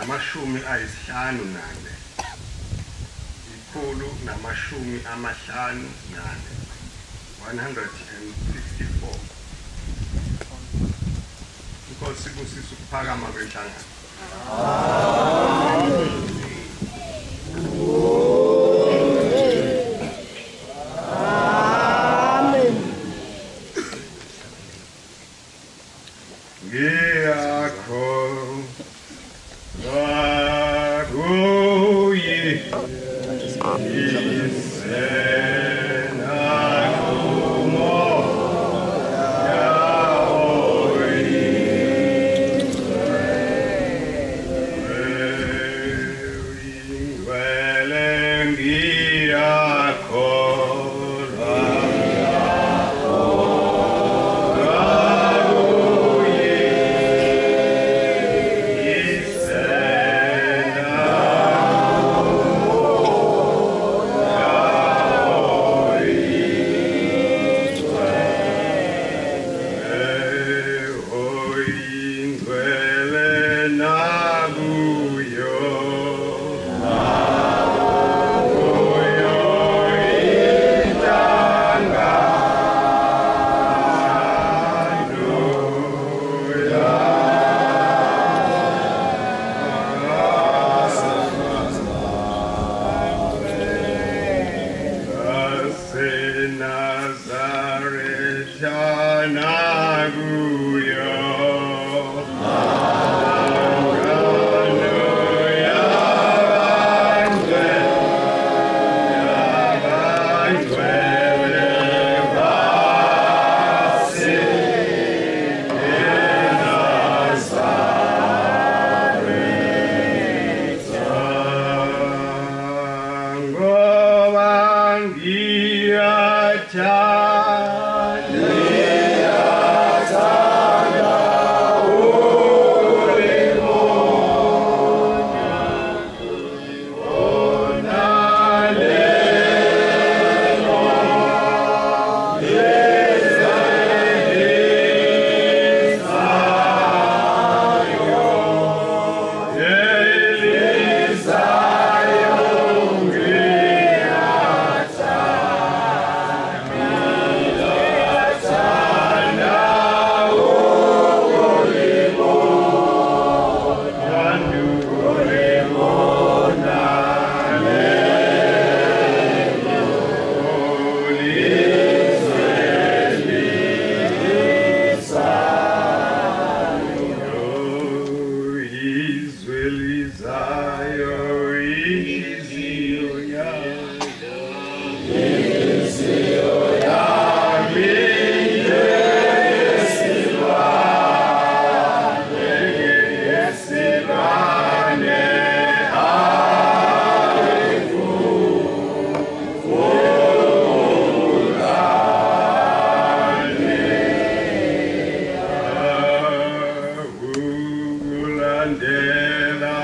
namashumi ayisihlanu nane. Ikhulu namashumi amahlanu nane. 164. Inkosi kusisa ukuphakama kwenhlangano. Amen. Mandela,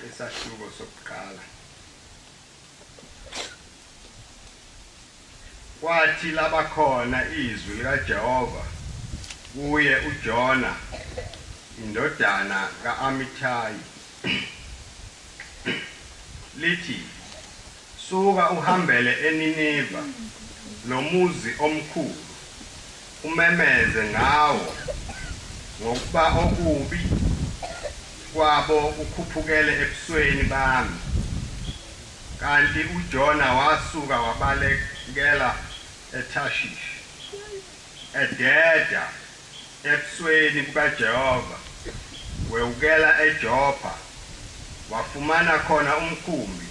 isahluko sokuqala. Kwathi labakhona izwi likaJehova kuye uJona indodana kaAmithayi lithi, suka uhambele eNiniva nomuzi omkhulu umemeze ngawo ngokuba okubi kwabo ukhuphukele ebusweni bami. Kanti uJona wasuka wabalekela eTashish ededa ebusweni bukaJehova wewukela eJopha, wafumana khona umkhumbi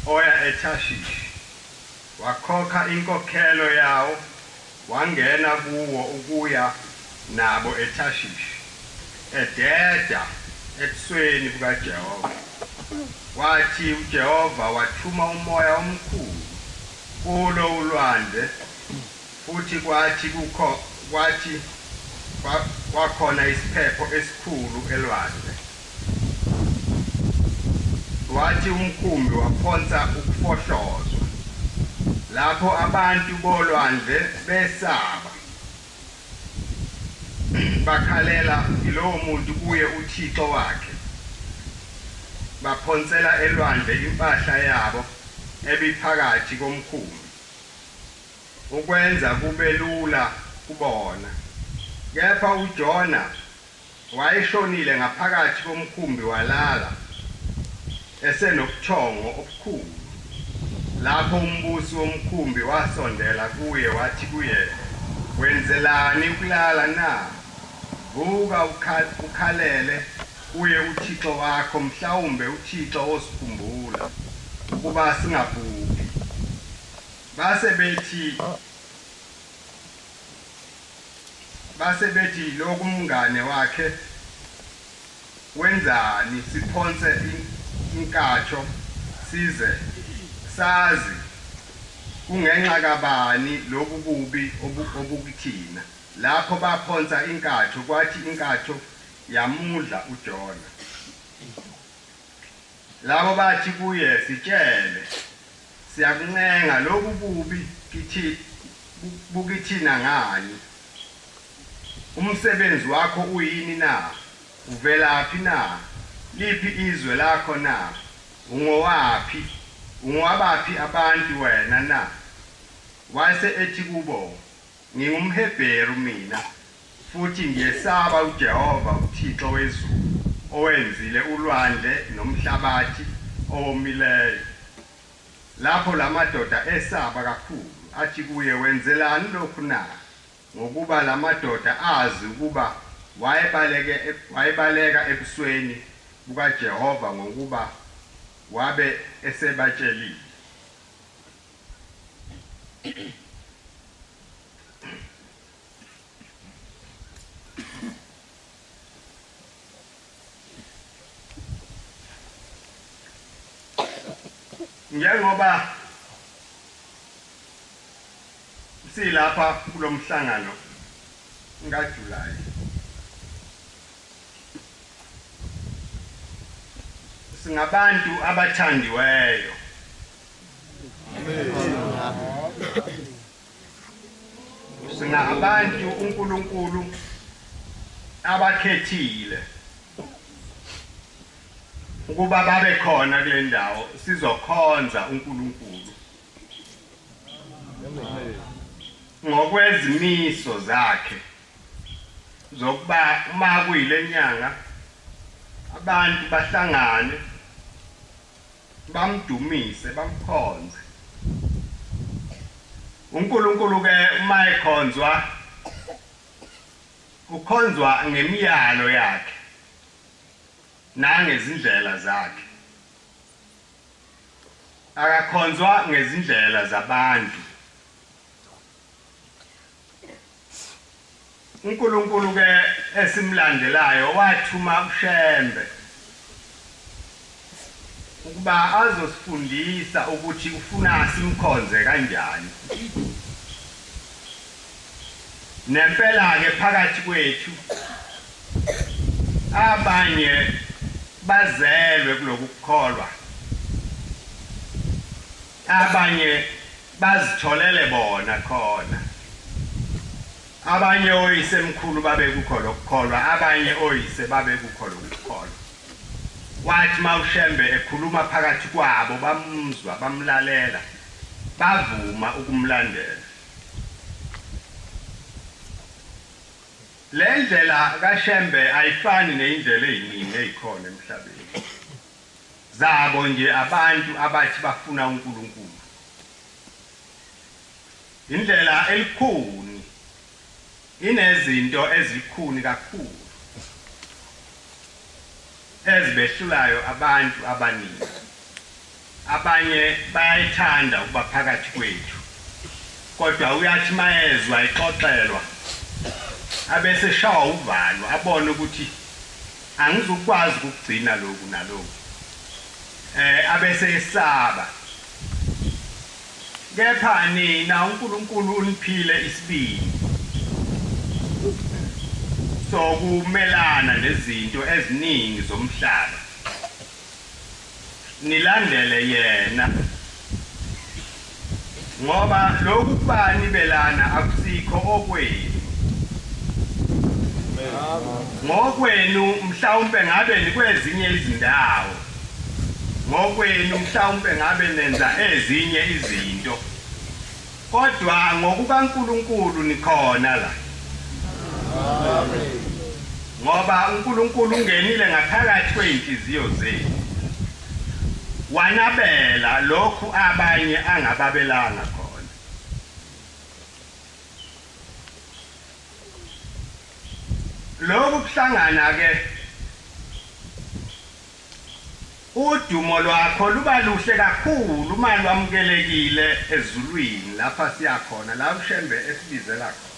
oya eTashish, wakhokha inkokhelo yawo wangena kuwo ukuya nabo eTashish ededa ebusweni bukaJehova. Wathi uJehova wathuma umoya omkhulu kulo ulwandle, futhi kwakhona isiphepho esikhulu elwandle. Wathi umkhumbi waphonsa ukufohlozwa, lapho abantu bolwandle besaba, bakhalela yilowo muntu kuye uThixo wakhe, baphonsela elwandle impahla yabo ebiphakathi komkhumbi, ukwenza kube lula kubona. Kepha uJona wayeshonile ngaphakathi komkhumbi walala esenobuthongo obukhulu. Lapho umbusi womkhumbi wasondela kuye wathi kuye, wenzelani ukulala na? Vuka ukhalele kuye uThixo wakho, mhlawumbe uThixo osikhumbula ukuba singabhubhi. Base bethi lokhu umngane wakhe, wenzani siphonse inkatho size sazi kungenxa kabani lobu bubi obukuthina. Lapho baphonsa inkatho, kwathi inkatho yamudla uJona. Labo bathi kuye, sitshele, siyakuncenga lobu bubi bukithina ngani? Umsebenzi wakho uyini na? Uvelaphi na? Liphi izwe lakho na? Ungowaphi? Ungowabaphi abantu wena na? Wase ethi kubo, ngingumHebheru mina, futhi ngiyesaba uJehova uThixo wezulu, owenzile ulwandle nomhlabathi owomileyo. Lapho lamadoda esaba kakhulu, athi kuye, wenzelani lokhu na? Ngokuba lamadoda azi ukuba wayebaleka ebusweni bukaJehova ngokuba wabe esebatshelile. Njengoba silapha kulomhlangano kaJulayi, singabantu abathandiweyo. Singabantu uNkulunkulu abakhethile ukuba babe khona kule ndawo sizokhonza uNkulunkulu ngokwezimiso zakhe zokuba uma kuyile nyanga abantu bahlangane bamdumise bamkhonze. uNkulunkulu ke uma ekhonzwa ukhonzwa ngemiyalo yakhe nangezindlela zakhe, akakhonzwa ngezindlela zabantu. uNkulunkulu ke esimlandelayo wathuma uShembe ukuba azosifundisa ukuthi ufuna simkhonze kanjani. Nempela ke phakathi kwethu abanye bazelwe kuloku kukholwa abanye bazitholele bona khona abanye oyise mkhulu babe kukholo ukukholwa abanye oyise babe kukholo ukukholwa wathi mawushembe ekhuluma phakathi kwabo bamuzwa bamlalela bavuma ukumlandela le ndlela kaShembe ayifani neindlela eziningi ezikhona emhlabeni zabo nje abantu abathi bafuna uNkulunkulu indlela elikhuni inezinto ezikhuni kakhulu ezibehlulayo abantu abaningi abanye bayayithanda ukuba phakathi kwethu kodwa uyathi mayezwa ixoxelwa abese shawa uvalo abone ukuthi angizukwazi ukugcina lokhu nalokhu abese esaba kepha nina uNkulunkulu uniphile isibindi sokumelana nezinto eziningi zomhlaba nilandele yena ngoba lokhu kubani belana akusikho okwenu ngokwenu mhlawumbe ngabe nikwezinye izindawo ngokwenu mhlawumbe ngabe nenza ezinye izinto kodwa ngokukaNkulunkulu nikhona la ngoba uNkulunkulu ungenile ngaphakathi kweinhliziyo zenu wanabela lokhu abanye angababelanga khona lokhu kuhlangana ke udumo lwakho luba luhle kakhulu uma lwamukelekile ezulwini lapha siyakhona la uShembe esibizela khona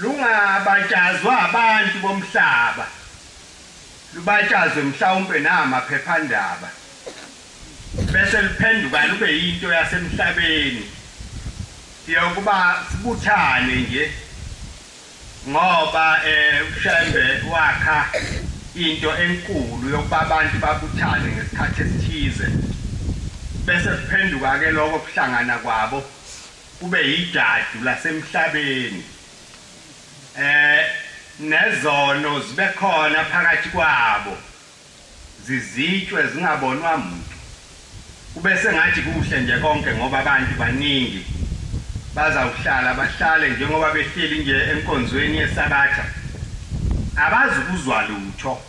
lungabatshazwa abantu bomhlaba lubatshazwe mhlawumbe namaphephandaba bese liphenduka lube yinto yasemhlabeni yokuba sibuthane nje ngoba uShembe wakha into enkulu yokuba abantu babuthane ngesikhathi esithize bese kuphenduka ke lokho kuhlangana kwabo kube yijadu lasemhlabeni nezono zibe khona phakathi kwabo zizitshwe zingabonwa umuntu kube sengathi kuhle nje konke ngoba abantu baningi bazawuhlala bahlale njengoba behleli nje enkonzweni yesabatha abazukuzwa lutho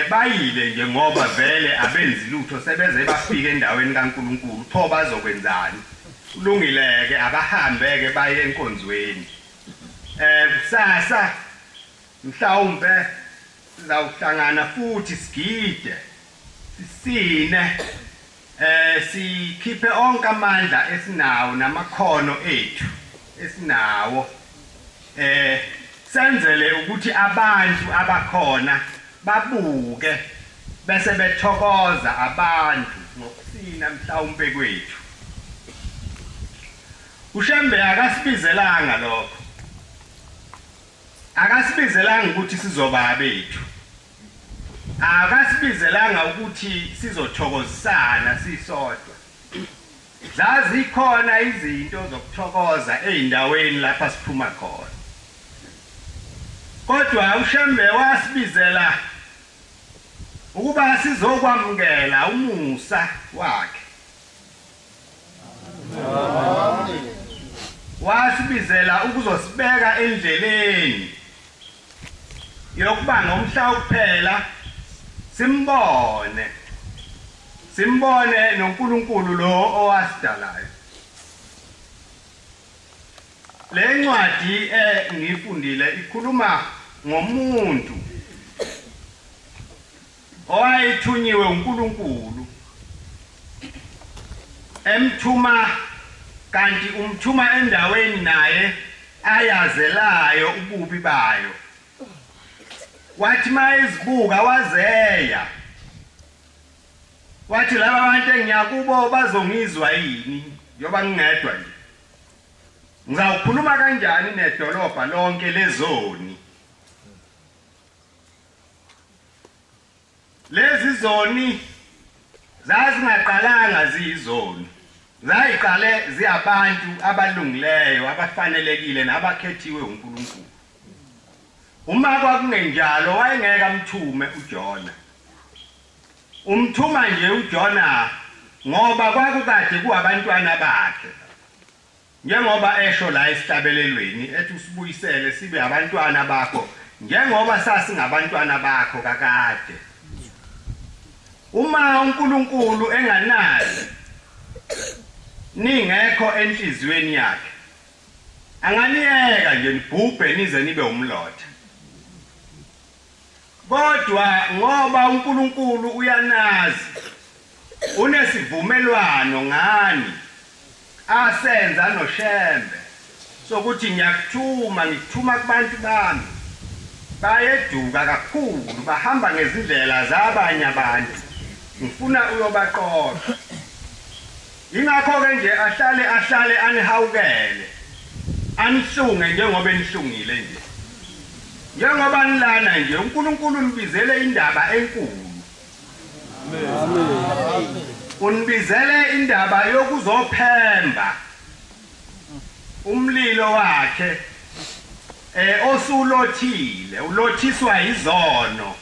bayile nje ngoba vele abenzi lutho sebeze bafike endaweni kaNkulunkulu pho bazokwenzani kulungileke abahambeke baye enkonzweni kusasa mhlawumbe sizawuhlangana futhi sigide sisine sikhiphe onke amandla esinawo namakhono ethu esinawo senzele ukuthi abantu abakhona babuke bese bethokoza abantu ngokusina mhlawumbe kwethu uShembe akasibizelanga lokho akasibizelanga ukuthi sizoba bethu akasibizelanga ukuthi sizothokozisana sisodwa zazikhona izinto zokuthokoza eindaweni lapha siphuma khona kodwa uShembe wasibizela ukuba sizokwamukela umusa wakhe wasibizela ukuzosibeka endleleni yokuba ngomhla kuphela simbone noNkulunkulu lo owasidalayo le ncwadi ngifundile ikhuluma ngomuntu owayethunyiwe uNkulunkulu emthuma kanti umthuma endaweni naye ayazelayo ububi bayo wathi mayezibuka wazeya wathi laba bantu engiyakubo bazongizwa yini yoba ngingedwa nje ngizawukhuluma kanjani nedolobha lonke lezoni lezi zoni zazingaqalanga ziyizoni zayiqale ziyabantu abalungileyo abafanelekile nabakhethiwe uNkulunkulu. Uma kwakungenjalo wayengeke amthume uJona. Umthuma nje uJona ngoba kwakukade kuabantwana bakhe. Njengoba esho la esihlabelelweni ethi usibuyisele sibe abantwana bakho njengoba sasingabantwana bakho kakade. Uma uNkulunkulu enganazi ningekho enhlizweni yakhe anganiyeka nje nibhubhe nize nibe umlotha. Kodwa ngoba uNkulunkulu uyanazi unesivumelwano ngani asenza noShembe sokuthi ngiyakuthuma ngikuthuma kubantu bami bayeduka kakhulu bahamba ngezindlela zabanye abantu ngifuna uyobaqoqa. Ingakho ke nje ahlale anihawukele anihlunge njengoba enihlungile nje. Njengoba nilana nje uNkulunkulu nibizele indaba enkulu. Amen. Unibizele indaba yokuzophemba umlilo wakhe osulothile ulothiswa izono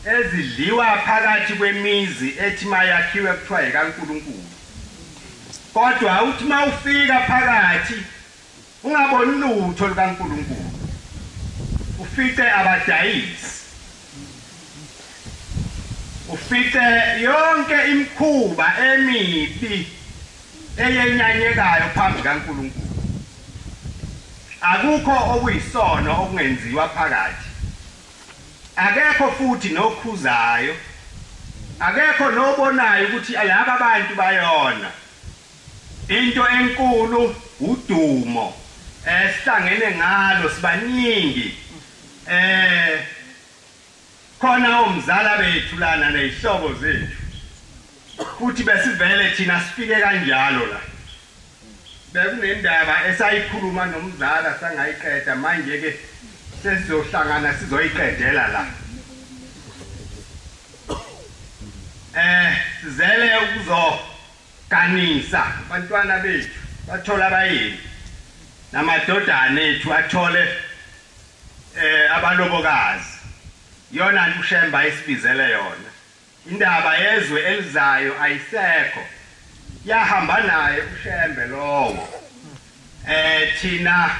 ezidliwa phakathi kwemizi ethi mayakhiwe kuthiwa ekaNkulunkulu. Kodwa uthi mawufika phakathi ungaboni lutho likaNkulunkulu ufice abadayisi ufice yonke imikhuba emibi eyenyanyekayo phambi kaNkulunkulu. Akukho okuyisono okungenziwa phakathi. Akekho futhi nokhuzayo. Akekho nobonayo ukuthi laba abantu bayona. Into enkulu udumo sihlangene ngalo sibaningi. Khona omzala bethu lana nezihlobo zethu. Futhi besivele thina sifike kanjalo la. Bekunendaba esayikhuluma nomzala sangayiqeda manje ke sesizohlangana sizoyiqedela la. Sizele ukuzoganisa abantwana bethu bathola abayeni namadodana ethu athole abalobokazi. Yona uShemba esibizele yona. Indaba yezwe elizayo ayisekho. Yahamba naye uShembe lowo. Thina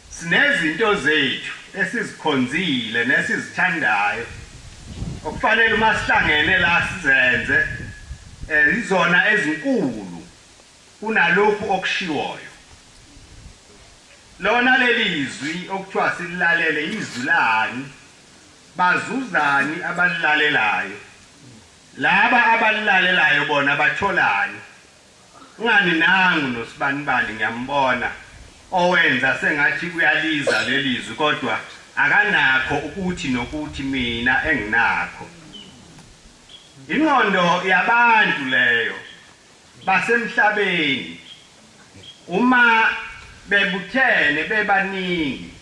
sinezinto zethu esizikhonzile nesizithandayo. Okufanele uma sihlangene la sizenze izona ezinkulu kunalokhu okushiwoyo. Lona lelizwi okuthiwa sililalele izulani bazuzani abalilalelayo. Laba abalilalelayo bona batholani. Ngani nangu nosibanibani ngiyambona owenza sengathi uyaliza lelizwi kodwa akanakho ukuthi nokuthi mina enginakho. Ingqondo yabantu leyo basemhlabeni uma bebuthene bebaningi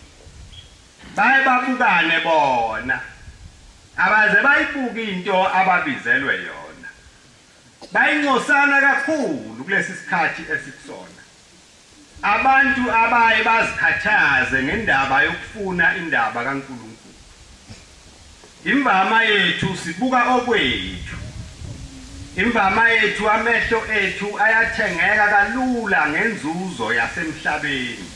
bayababukane bona abaze bayibuka into ababizelwe yona. Bayincosana kakhulu kulesi sikhathi esikusona. Abantu abaye bazikhathaze ngendaba yokufuna indaba kaNkulunkulu. Imvama yethu sibuka okwethu. Imvama yethu amehlo ethu ayathengeka kalula ngenzuzo yasemhlabeni.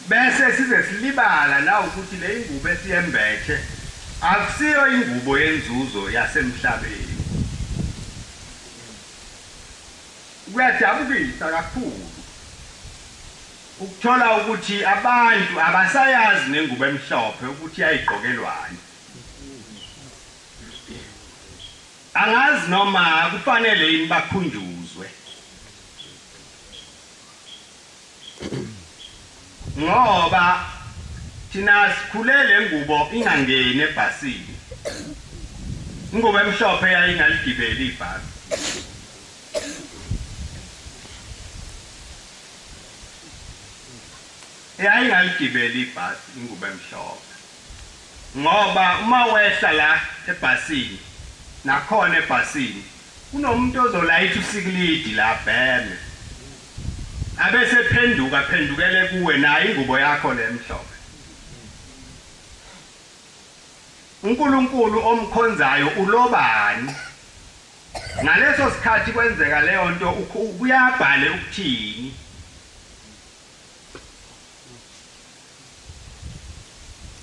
Bese size silibala na ukuthi le ingubo esiyembethe akusiyo ingubo yenzuzo yasemhlabeni. Kuyadabukisa kakhulu ukuthola ukuthi abantu abasayazi nengubo emhlophe ukuthi yayiqokelwani. Angazi noma kufanele yini bakhunjuzwe. Ngoba thina sikhulele ngubo ingangeni ebhasini. Ingubo emhlophe yayingaligibeli ibhasi. Yayingaligibeli ibhasi ingubo emhlophe. ngoba uma wehla la ebhasini nakhona ebhasini kunomuntu ozolayitha usiklidi la bheme abese phendukele kuwe naye ingubo yakho lemhlophe. uNkulunkulu omkhonzayo ulobani ngaleso sikhathi kwenzeka leyo nto uyabhale ukuthini.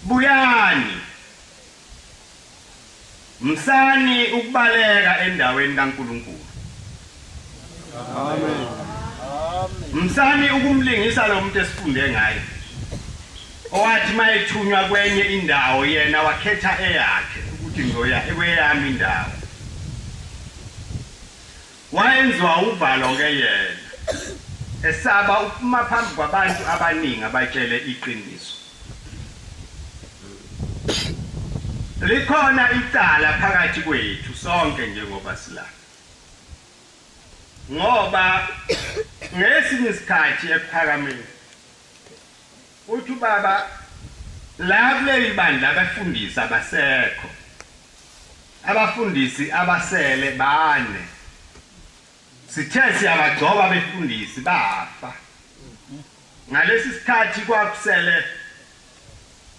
Buyani msani ukubaleka endaweni kaNkulunkulu. Amen. Msani ukumlingisa lo muntu esifunde ngaye owathi mayethunywa kwenye indawo yena wakhetha eyakhe ukuthi ngizoya ekweyami indawo. Wayenziwa uvalo ngeyena esaba uma phambi kwabantu abaningi abatshele iqiniso. Likhona icala phakathi kwethu sonke njengoba sila. Ngoba ngesinye isikhathi ephakameni uthi baba la kuleli bandla abafundisi abasekho. Abafundisi abasele bane. Sithe siyabagcoba abefundisi bafa. Ngalesi sikhathi kwakusele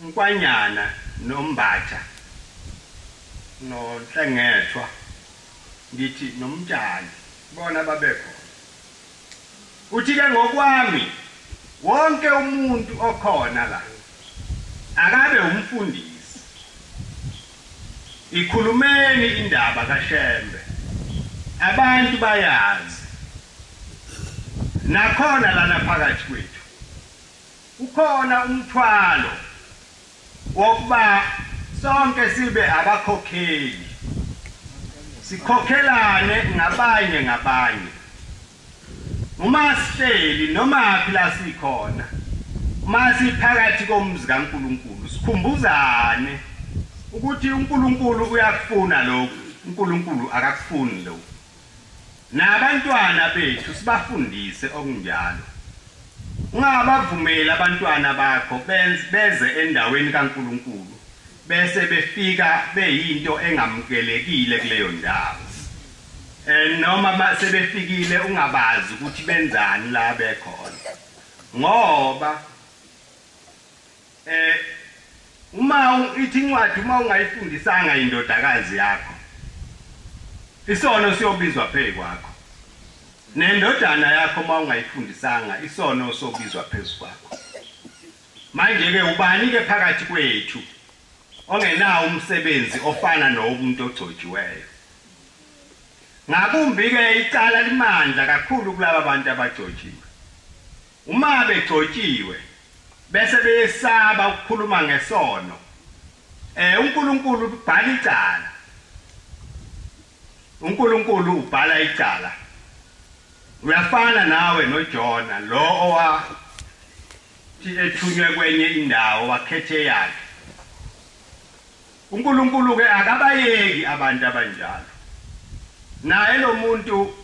uNkwanyana noMbatha noNhlengethwa ngithi noMtshali bona babekho. Uthi ke ngokwami wonke umuntu okhona la akabe umfundisi. Ikhulumeni indaba kaShembe abantu bayazi. Nakhona lana phakathi kwethu ukhona umthwalo wokuba sonke sibe abakhokheli. Sikhokhelane ngabanye. Uma sihleli noma phi la sikhona, uma siphakathi komzi kaNkulunkulu sikhumbuzane ukuthi uNkulunkulu uyakufuna lokho, uNkulunkulu akakufuni lokho. Nabantwana bethu sibafundise okunjalo. Ungabavumeli abantwana bakho beze endaweni kaNkulunkulu bese befika beyinto engamukelekile kuleyo ndawo. Noma sebefikile ungabazi ukuthi benzani la bekhona. Ngoba uma ithi incwadi uma ungayifundisanga indodakazi yakho isono siyobizwa phezu kwakho. Nendodana yakho uma ungayifundisanga isono sobizwa phezu kwakho. Manje ke ubani ke phakathi kwethu ongenawo umsebenzi ofana nomuntu ogcotshiweyo. Ngakumbi ke icala limandla kakhulu kulabo bantu abagcotshiwe. Uma begcotshiwe bese beyesaba ukukhuluma ngesono. uNkulunkulu ubhala icala. uNkulunkulu ubhala icala. Uyafana nawe noJona lo owathi ethunywe kwenye indawo wakhethe yakhe. uNkulunkulu ke akabayeki abantu abanjalo. Naye lo muntu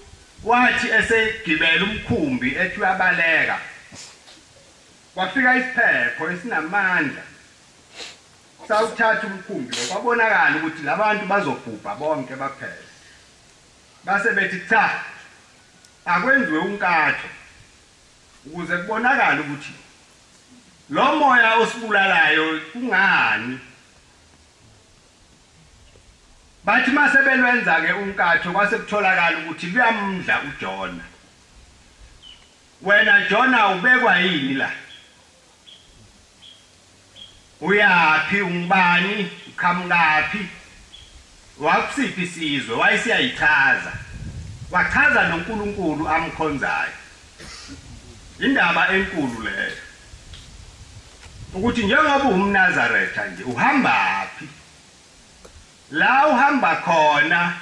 wathi esegibela umkhumbi ethi uyabaleka. Kwafika isiphepho esinamandla. Sawuthatha umkhumbi lo kwabonakala ukuthi labantu bazobhubha bonke baphela. Base bethi cha akwenziwe unkatho ukuze kubonakala ukuthi lo moya osibulalayo kungani. Bathi mase belwenza ke unkatho kwase kutholakala ukuthi luyamdla uJona. Wena Jona ubekwa yini la? Uyaphi ungubani? Ukhamngaphi? Wakusiphi isizwe? Wayesiyayichaza. Wachaza noNkulunkulu amkhonzayo. Indaba enkulu leyo. Ukuthi njengoba uMnazaretha nje uhamba phi? La uhamba khona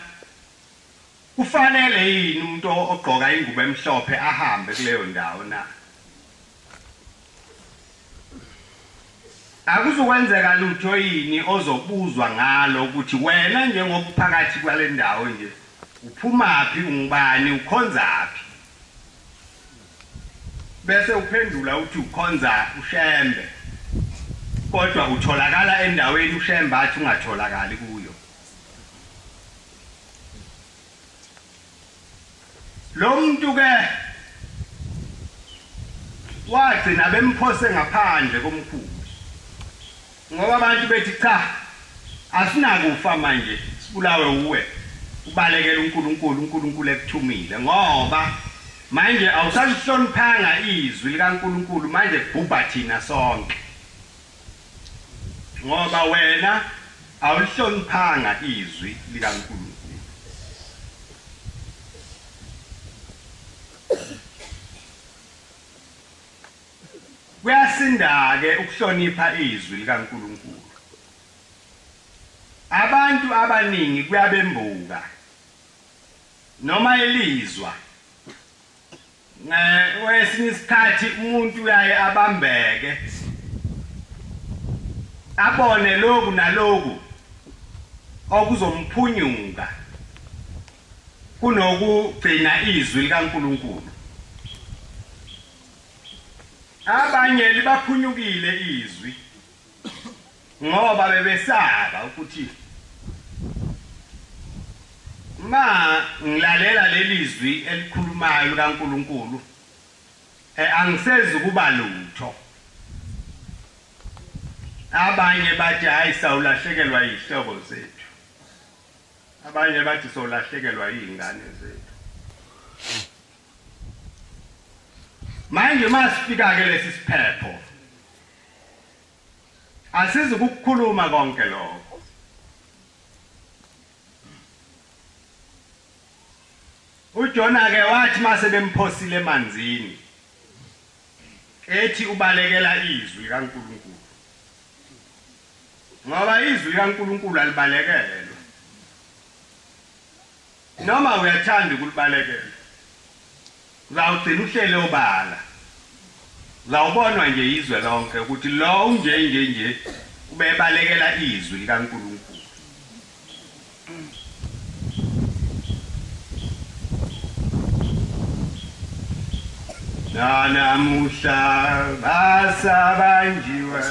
kufanele yini umuntu ogqoka ingubo emhlophe ahambe kuleyo ndawo na? Akuzokwenzeka lutho yini ozobuzwa ngalo ukuthi wena njengoba phakathi kwale ndawo nje uphuma phi ungubani ukhonza phi? Bese uphendula uthi ukhonza uShembe. kodwa utholakala endaweni ushemba athi ungatholakali kuyo. Lo muntu ke wagcina bemphose ngaphandle komkhulu ngoba abantu bethi cha asinakufa manje sibulawe uwe ubalekela uNkulunkulu ekuthumile ngoba manje awusalihloniphanga izwi likaNkulunkulu manje kubhubha thina sonke ngoba wena awulihloniphanga izwi likaNkulunkulu. Kuyasinda ke ukuhlonipha izwi likaNkulunkulu. Abantu abaningi kuyabembuka noma elizwa wesinye isikhathi umuntu uyaye abambeke abone lokhu nalokhu okuzomphunyuka kunokugcina izwi likaNkulunkulu. Abanye libaphunyukile izwi ngoba bebesaba ukuthi ma ngilalela lelizwi elikhulumayo likaNkulunkulu angisezi kuba lutho. Abanye bathi hayi sawulahlekelwa izihlobo zethu. Abanye bathi sawulahlekelwa izingane zethu. Manje masifika ke lesi siphepho asizi ukukhuluma konke lokho. uJona ke wathi mase bemphosile emanzini ethi ubalekela izwi likaNkulunkulu ngoba izwi likaNkulunkulu alibalekelwe noma uyathanda ukulibalekela uzawugcina uhlele obala uzawubonwa nje izwe lonke ukuthi lo unje ubebalekela izwi likaNkulunkulu. Namuhla basabanjiwe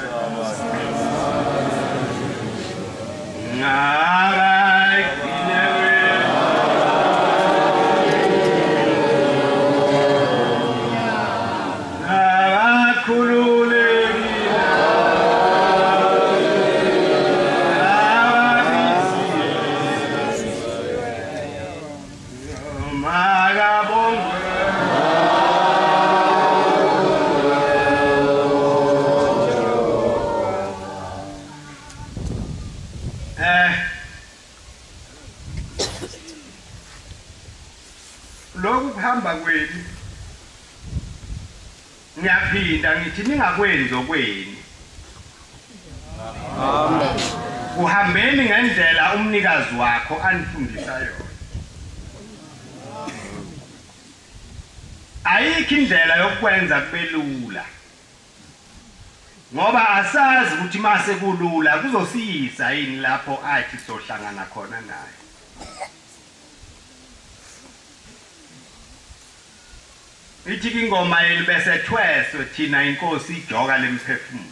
kwenu ngiyaphinda ngithi ningakwenzi okweni. Amen. Uhambeni ngendlela umnikazi wakho anifundisa yona. Ayikho indlela yokwenza kubelula ngoba asazi ukuthi mase kulula kuzosiyisa yini lapho athi sohlangana khona naye. Ithi ingoma elibese thweswe thina inkosi ijoka lemphefumulo.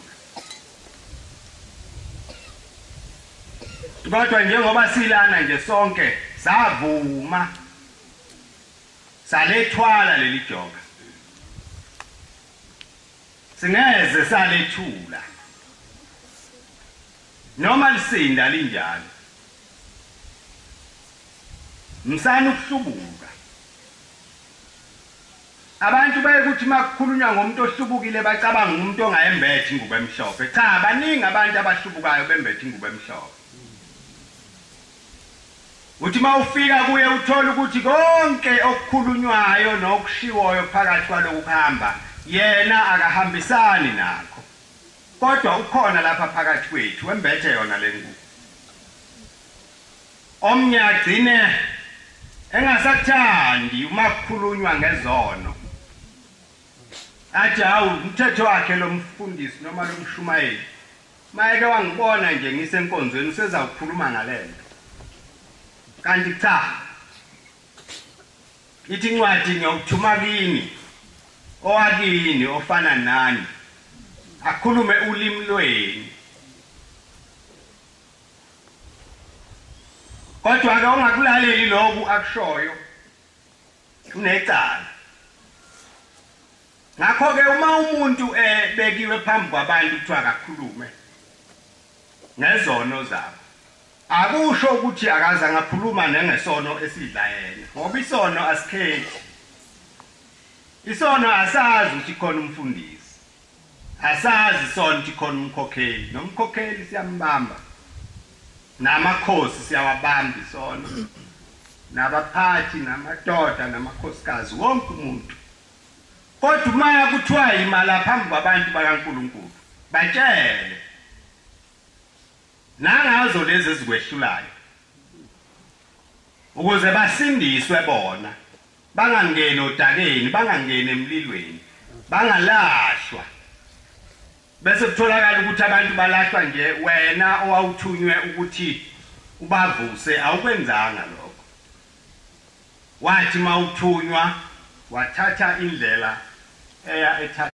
Kodwa njengoba silana nje sonke savuma salethwala leli joka. Singeze salethula. Noma lisinda linjalo. Msana ukuhlubuka. Abantu bayekuthi makukhulunywa ngomuntu ohlubukile bacabanga umuntu ongayembethi ingubo emhlophe. Cha, baningi abantu abahlubukayo bembethi ingubo emhlophe. Uthi mawufika kuye uthola ukuthi konke okukhulunywayo nokushiwoyo phakathi kwaloku kuhamba yena akahambisani nakho. Kodwa ukhona lapha phakathi kwethu wembethe yona le ngubo. Omnye agcine engasathandi uma kukhulunywa ngezono. Athi hawu umthetho wakhe lo mfundisi noma lo mshumayeli. Mayeke wangibona nje ngisenkonzweni useza ukukhuluma ngalento. Kanti cha. Ithi incwadi ngiyawuthuma kini. Owakini ofana nani. Akhulume ulimi lweni kodwa ke ungakulaleli lokhu akushoyo unecala. Ngakho ke uma umuntu bekiwe phambi kwabantu kuthiwa akakhulume ngezono zabo, akusho ukuthi akaza ngakhuluma nengesono esidla yena, ngoba isono asikhethi. Isono asazi ukuthi khona umfundisi, asazi isono ukuthi khona umkhokheli, nomkhokheli siyambamba, namakhosi siyawabamba isono, nabaphathi namadoda namakhosikazi wonke umuntu. Kodwa uma kuthiwa imali phambi kwabantu bakaNkulunkulu batshele nangazo lezi ezikwehlulayo ukuze basindiswe bona, bangangeni odakeni, bangangeni emlilweni, bangalahlwa. Bese kutholakala ukuthi abantu balahlwa nje, wena owawuthunywe ukuthi ubavuse awukwenzanga lokho. Wathi mawuthunywa wathatha indlela eya ethatha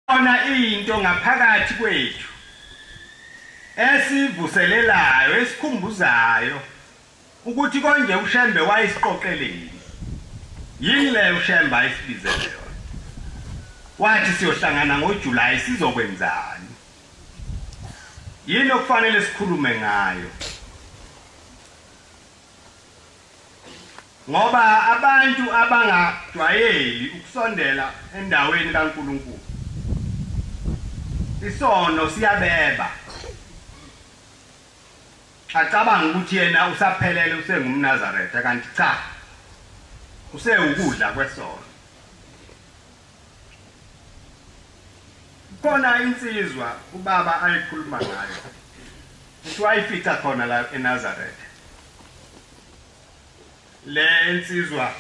ona into ngaphakathi kwethu esivuselelayo, esikhumbuzayo ukuthi konje uShembe wayisiqoqeleni. Yini le uShembe ayisibizele yona? Wathi siyohlangana ngoJulayi sizokwenzani? Yini okufanele sikhulume ngayo? Ngoba abantu abangajwayeli ukusondela endaweni kaNkulunkulu, isono siyabeba. Acabanga ukuthi yena usaphelele usengumNazaretha, kanti cha, usewukudla kwesono. Khona insizwa ubaba ayikhuluma ngayo, ukuthi wayifica khona la eNazaretha. Le insizwa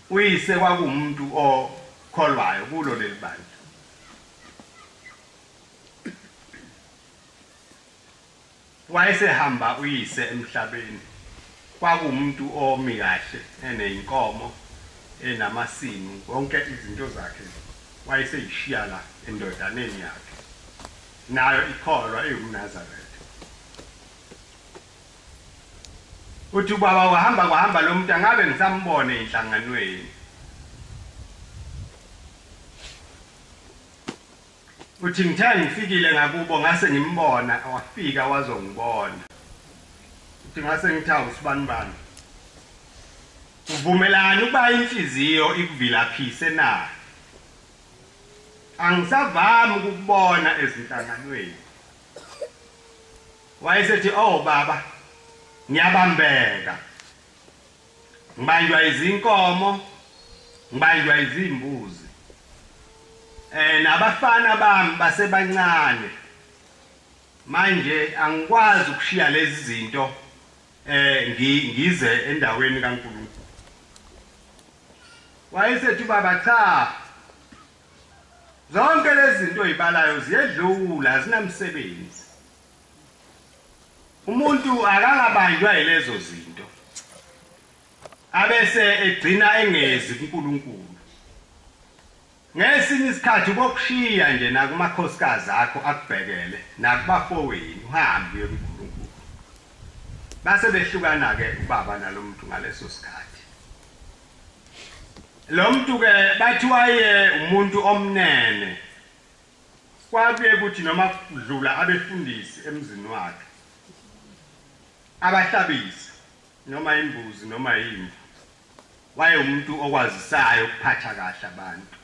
uyise kwakumuntu okholwayo kulo leli bandla. Wayesehamba uyise emhlabeni, kwakumuntu omi kahle, eneyinkomo, enamasini, konke izinto zakhe wayeseyishiya la endodaneni yakhe, nayo ikholwa eyumNazaretha. Uthi ubaba kwahamba lo muntu angabe ngisambone enhlanganweni. Uthi ngithe ngifikile ngakubo ngase ngimbona, wafika wazongibona. Uthi ngase ngithi awusibanibani, uvumelana ukuba inhliziyo ikuvilaphise na? Angisavami ukubona ezinhlanganweni. Wayesethi oh baba, ngiyabambeka, ngibanjwa izinkomo, ngibanjwa izimbuzi, nabafana bami basebancane, manje angikwazi ukushiya lezi zinto ngize endaweni kaNkulunkulu. Wayesethi baba cha, zonke lezi zinto ezibalayo ziyedlula, zinamsebenzi. Umuntu akangabanjwa yilezo zinto abese egcina engezi kuNkulunkulu. Ngesinye isikhathi bokushiya nje nakumakhosikazi akho akubhekele, nakubafowenu uhambe uye kuNkulunkulu. Base behlukana ke ubaba nalomuntu ngaleso sikhathi. Lo muntu ke bathi waye umuntu omnene. Kwabuye kuthi noma kudlula abefundisi emzini wakhe, abahlabisi noma imbuzi noma imvu, waye umuntu okwazisayo ukuphatha kahle abantu.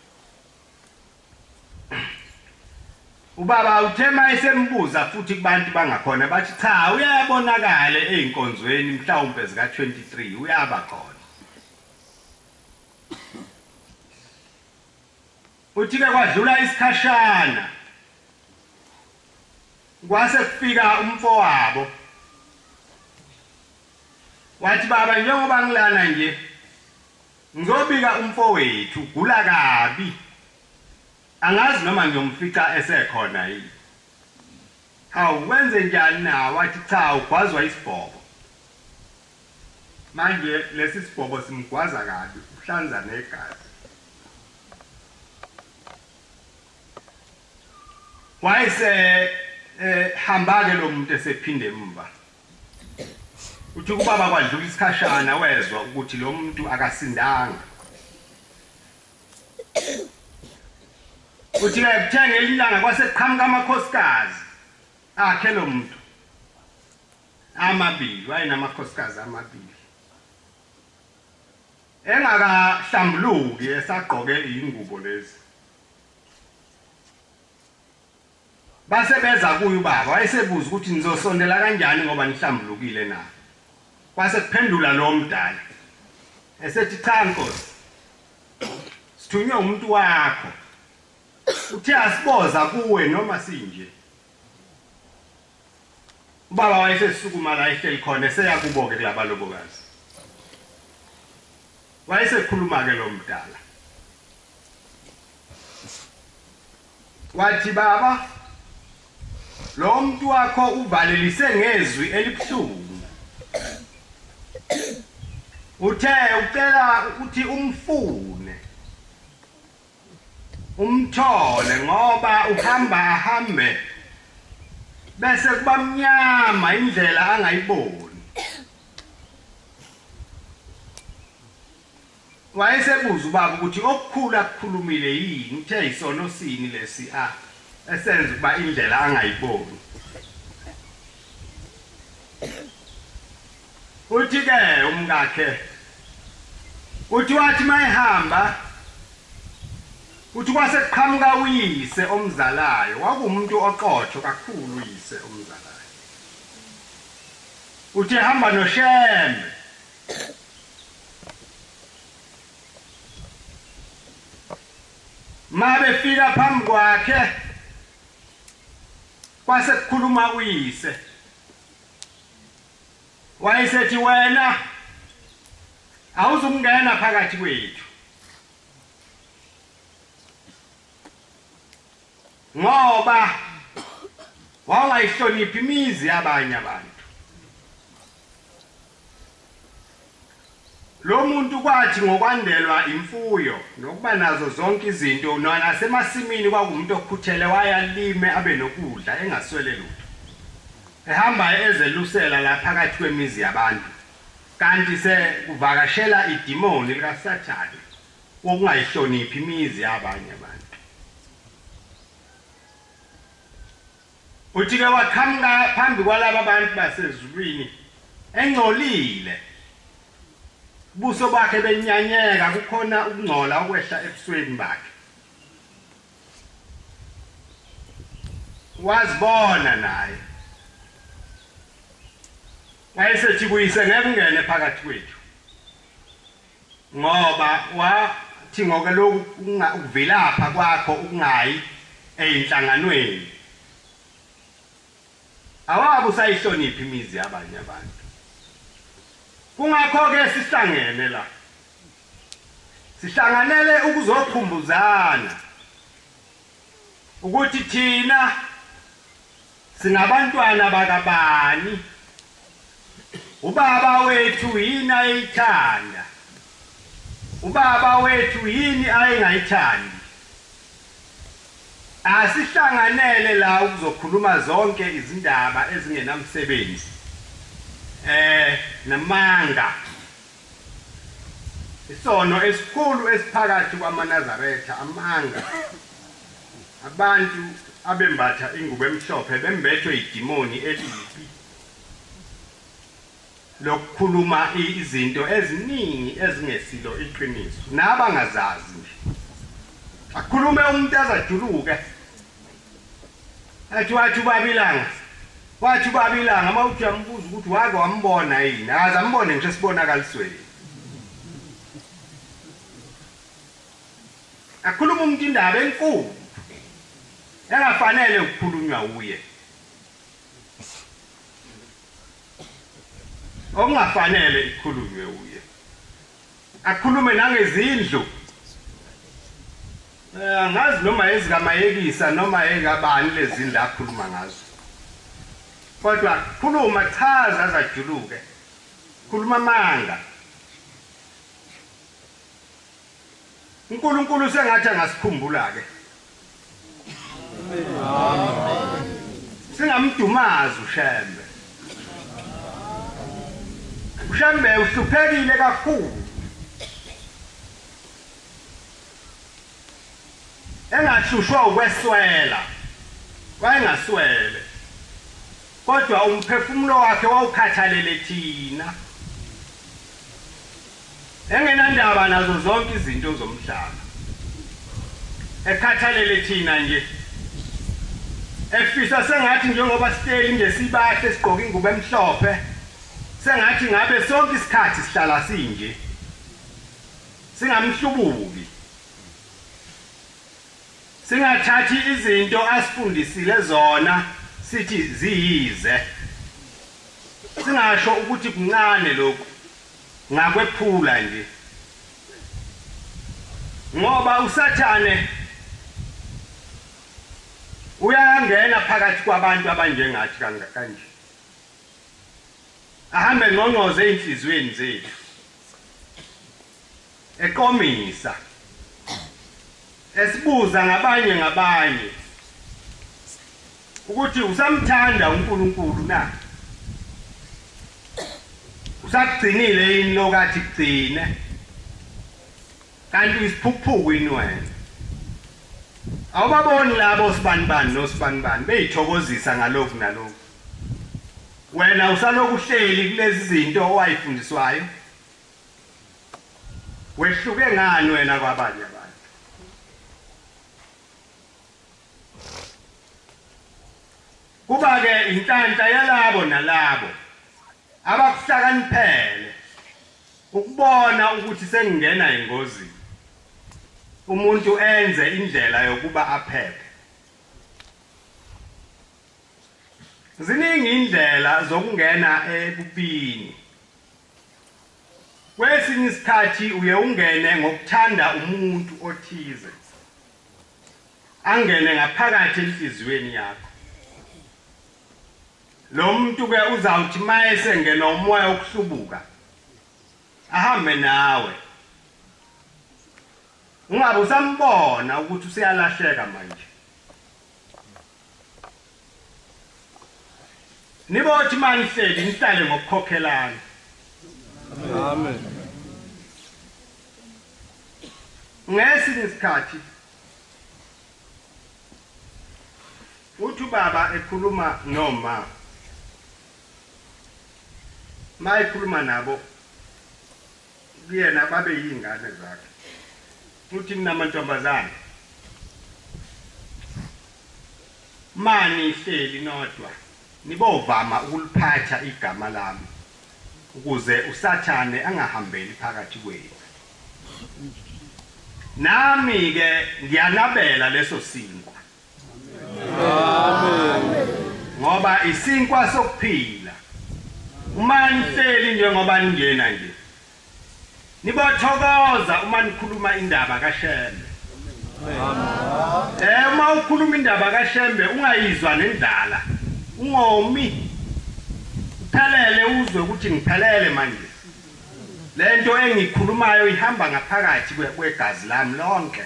Ubaba uthema esembuza futhi kubantu bangakhona bathi cha, uyabonakala einkonzweni mhlawumbe zika 23 uyaba khona. Uthi ke kwadlula isikhashana, kwase kufika umfowabo. Wathi baba, njengoba ngilana nje ngizobika umfowethu ugula kabi, angazi noma ngiyomfica esekhona yini. Hawu wenze njani na? Wathi cha, ugwazwa isibhobo. Manje lesi sibhobo simgwaza kabi, uhlanza negazi. Wayese hamba ke lo muntu esephinde emva uthi ubaba kwadlula isikhashana wezwa ukuthi lo muntu akasindanga uthi ke kuthenga ilanga kwaseqhamuka amakhosikazi akhe lo muntu amabili wayinamakhosikazi amabili engakahlambuluki esagqoke ingubo lezi basebeza kuye ubaba wayesebuza ukuthi nizosondela kanjani ngoba nihlambulukile na kwase kuphendula lo mdala esethi cha Nkosi sithunywe umuntu wakho uthe asiboza kuwe noma sinje ubaba wayesesukuma la ehleli khona eseyakuboke kulabalobokazi wayesekhuluma ke lo mdala wathi baba lo muntu wakho uvalelise ngezwi elibuhlungu uthe ucela ukuthi umfune umthole ngoba uhamba ahambe bese kuba mnyama indlela angayiboni wayesebuza ubaba ukuthi okukhulu akukhulumile yini uthe isono sini lesi esenza ukuba indlela angayiboni uthi ke umkakhe uthi wathi mayihamba uthi kwaseqhamuka uyise omzalayo wakumuntu oqotho kakhulu uyise omzalayo uthi hamba noShembe mabefika phambi kwakhe kwasekukhuluma uyise wayesethi wena awuzungena phakathi kwethu ngoba wangayihloniphi imizi yabanye abantu lo muntu kwathi ngokwandelwa imfuyo nokuba nazo zonke izinto nasemasimini kwakumuntu okhuthele wayalime abe nokudla engaswele lutho ehamba ezelusela la phakathi kwemizi yabantu kanti kuvakashela idimoni likaSathane wokungayihloniphi imizi yabanye abantu uthi ke waqhamuka phambi kwalabo abantu basezulwini engcolile buso bakhe benyanyeka kukhona ukungcola okwehla ebusweni bakhe wazibona naye wayesethi kuyise ngeke ungene phakathi kwethu ngoba wathi ngoke lokhu ukuvilapha kwakho ukungayi einhlanganweni awabu sayihloniphi imizi yabanye abantu kungakho ke sihlangene la sihlanganele ukuzokhumbuzana ukuthi thina singabantwana bakabani ubaba wethu yini ayithanda ubaba wethu yini ayengayithandi asihlanganele la ukuzokhuluma zonke izindaba ezingenamsebenzi namanga isono esikhulu esiphakathi kwamaNazaretha amanga abantu abembatha ingubo emhlophe bembethwe idimoni elibi lokukhuluma izinto eziningi ezingesilo iqiniso nabangazazi nje akhulume umuntu azajuluke athi wathi babilanga mawuthi ambuza ukuthi wake wambona yini azambone nje sibonakalisweni akhuluma umuntu indaba enkulu engafanele ukukhulunywa uye okungafanele ikhulunywe uye akhulume nangezindlu angazi noma ezikamayekisa noma engabani lezindlu akhuluma ngazo kodwa khuluma chaza azajuluke khuluma amanga uNkulunkulu sengathi angasikhumbula ke singamdumazi uShembe. uShembe uhluphekile kakhulu. Engahlushwa ukweswela. Wayengaswele. Kodwa umphefumulo wakhe wawukhathalele thina. Engenandaba nazo zonke izinto zomhlaba. Ekhathalele thina nje. Efisa sengathi njengoba siteli ngesibahle sigqoka ingubo emhlophe, sengathi ngabe sonke isikhathi sihlala sinje. Singamhlubuki. Singathathi izinto asifundisile zona sithi ziyize. Singasho ukuthi kuncane lokho. Ngakwephula nje. Ngoba uSathane uyangena phakathi kwabantu abanjengathi kanje. Ahambe ngqongqoze inhlizweni zethu. Eqomisa. Esibuza ngabanye ukuthi usamthanda uNkulunkulu na? Usagcinile yini lokathi kugcine? Kanti isiphuphuku yini wena? Awubaboni labo sibanibani nosibanibani beyithokozisa ngalokhu nalokhu. Wena usalokhu uhleli kulezi zinto owayifundiswayo. Wehluke ngani wena kwabanye abantu? Kuba ke inhlanhla yalabo nalabo abakuhlakaniphele ukubona ukuthi sengingena engozini. Umuntu enze indlela yokuba aphephe. Ziningi indlela zokungena ebupini. Kwesinye isikhathi uye ungene ngokuthanda umuntu othize. Angene ngaphakathi enhlizweni yakho. Lo muntu ke uzawuthi mayese ngena umoya okuhlubuka. Ahambe nawe. Ungabe usambona ukuthi usiyalahleka manje. Nibothi manihleli nihlale ngokukhokhelana. Amen. Ngesinye isikhathi uthi baba ekhuluma noma mayikhuluma nabo kuyena babe yingane zakhe. Uthi ninamantombazana mani hleli nodwa nibovama ukuliphatha igama lami ukuze uSathane angahambeli phakathi kwenu. Nami ke ngiyanabela leso sinkwa. Amen. Ngoba isinkwa sokuphila. Uma nihleli njengoba ningena nje. Nibothokoza uma nikhuluma indaba kaShembe. Uma ukhuluma indaba kaShembe ungayizwa nendlala. Ungomi. Uphelele uzwe ukuthi ngiphelele manje. Lento engikhulumayo ihamba ngaphakathi kwegazi lami lonke.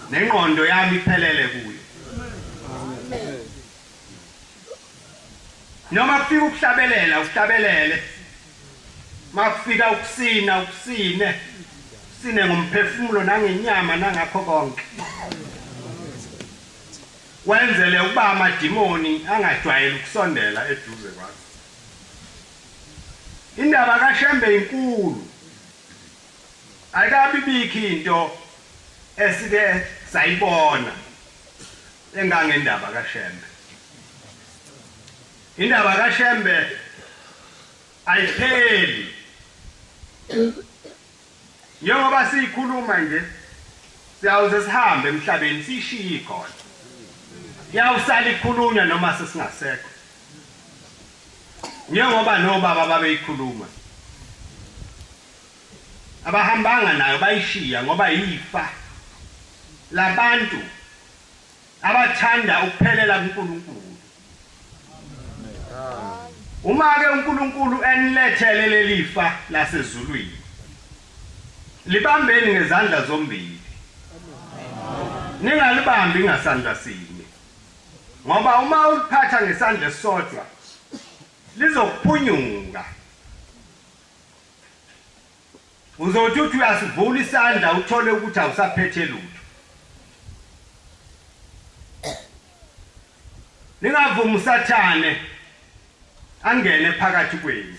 Nengqondo yami iphelele kuyo. Noma kufika ukuhlabelela uhlabelele. Makufika ukusina ukusine. Sine ngomphefumulo nangenyama nangakho konke. Wenzele ukuba amadimoni angajwayeli ukusondela eduze kwakho. Indaba kaShembe inkulu. Ayikabi bikho into esike sayibona engangendaba kaShembe. Indaba kaShembe ayipheli. Njengoba siyikhuluma nje siyawuze sihambe emhlabeni sishiye khona. Yawusala ikhulunywa noma sesingasekho. Njengoba nobaba babeyikhuluma. Abahambanga nayo bayishiya ngoba yifa labantu abathanda ukuphelela kuNkulunkulu. Uma ke uNkulunkulu enilethele lelifa lasezulwini. Libambeni ngezandla zombili. Ningalibambi ngasandla sinye. ngoba uma uliphatha ngesandla esodwa lizokuphunyuka. Uzothi uthi uyasivula isandla uthole ukuthi awusaphethe lutho. Ningavumi usathane angene phakathi kwenu.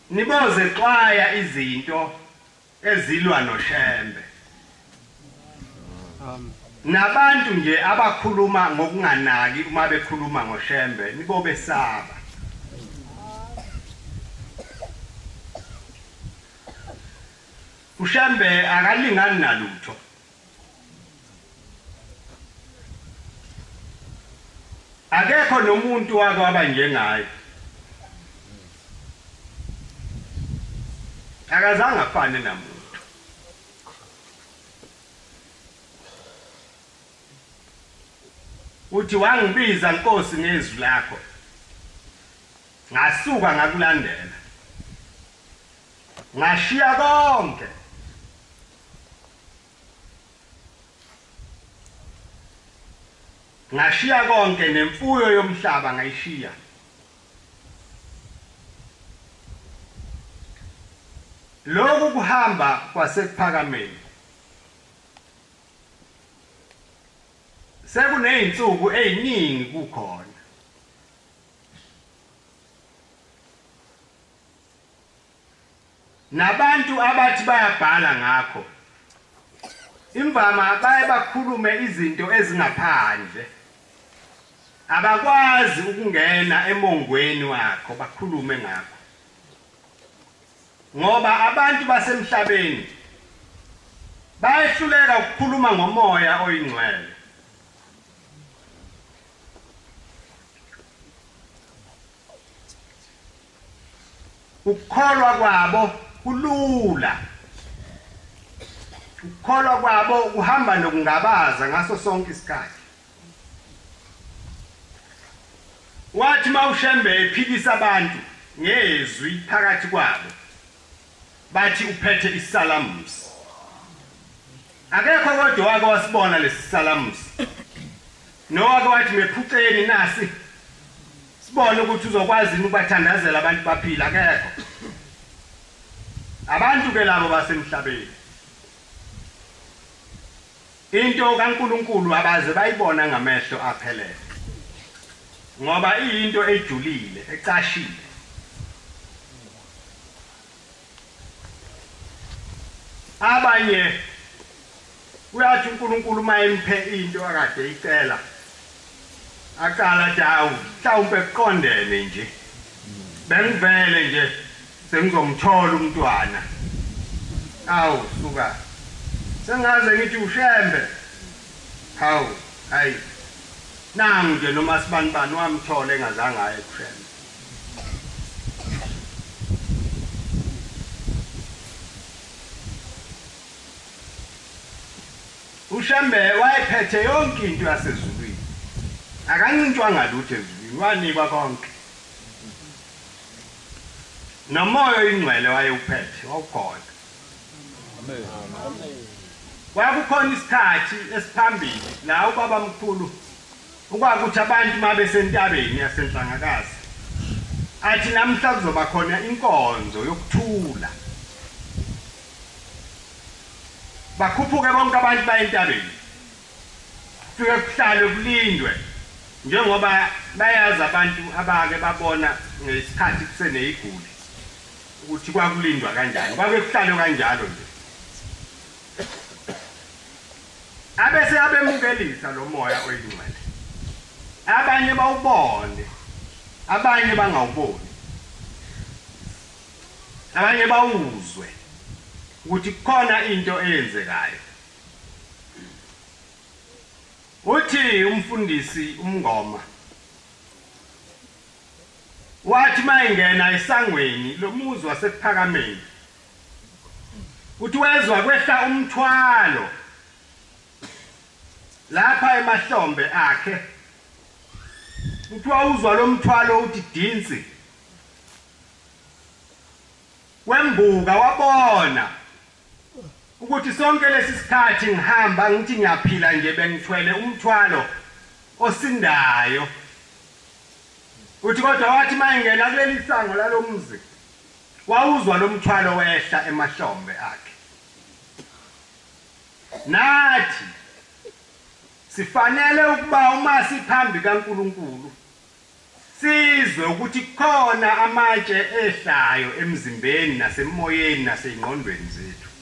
Niboze xwaya izinto ezilwa noshembe. Nabantu nje abakhuluma ngokunganaki uma bekhuluma ngoshembe nibo besaba. Ushembe akalingani nalutho. Akekho nomuntu wake waba njengaye. Akazange afane namuntu. Uthi wangibiza Nkosi ngezwi lakho. Ngasuka ngakulandela. Ngashiya konke. Ngashiya konke nemfuyo yomhlaba ngayishiya. Lokhu kuhamba kwasekuphakameni. Sekuneyinsuku eziningi kukhona. Nabantu abathi bayabhala ngakho. Imvama baye bakhulume izinto ezingaphandle. Abakwazi ukungena emongweni wakho bakhulume ngakho. Ngoba abantu basemhlabeni bayehluleka ukukhuluma ngomoya oyingcwele. Ukukholwa kwabo kulula. Ukukholwa kwabo kuhamba nokungabaza ngaso sonke isikhathi. Wathi mawushembe ephikisa abantu ngezwi phakathi kwabo. Bathi uphethe isalamusi. Akekho kodwa wake wasibona lesisalamusi. Nowake wathi mephuceni nasi. Sibone ukuthi uzokwazi ukubathandazela abantu baphila akekho. Abantu ke labo basemhlabeni. Into kaNkulunkulu abaze bayibona ngamehlo aphelele. Ngoba iyinto ejulile, ecashile. Abanye uyathi uNkulunkulu mayemphe into akade icela. Akala dawu, mhlawumbe kuqondene nje. Bengivele nje sengizomthola umntwana. Awu suka. Sengaze ngithi ushembe. Hawu, hayi. Nangu nje noma sibanibani wamthola engazange aye kushembe. Ushembe wayephethe yonke into yasezulwini. Akancintshwanga lutho ezulwini, wanikwa konke. Nomoya oyingcwele wayewuphethe, wawukhona. Amen. Kwakukhona isikhathi esiphambili la ubaba mkhulu ukwakuthi abantu mabe sentabeni yasenhlangakazi. Athi namhla kuzoba khona inkonzo yokuthula. Bakhuphuke bonke abantu bayentabeni. Fike kuhlale kulindwe njengoba bayazi abantu abake babona ngesikhathi kuseneyiguli ukuthi kwakulindwa kanjani. Kwake kuhlale kanjalo nje. Abese abemukelisa lo moya oyingcwele. Abanye bawubone, abanye bangawuboni. Abanye bawuzwe ukuthi kukhona into eyenzekayo. Uthi umfundisi umngoma wathi mayengena esangweni lomuzi wasekuphakameni. Uthi wezwa kwehla umthwalo lapha emahlombe akhe. Uthi wawuzwa lo mthwalo uthi dinsi. Wembuka wabona ukuthi sonke lesisikhathi ngihamba ngithi ngiyaphila nje bengithwele umthwalo osindayo uthi kodwa wathi mayingena kuleli sango lalomzi wawuzwa lomthwalo wehla emahlombe akhe nathi sifanele ukuba uma siphambi kaNkulunkulu sizwe ukuthi khona amatshe ehlayo emzimbeni nasemoyeni nasengqondweni zethu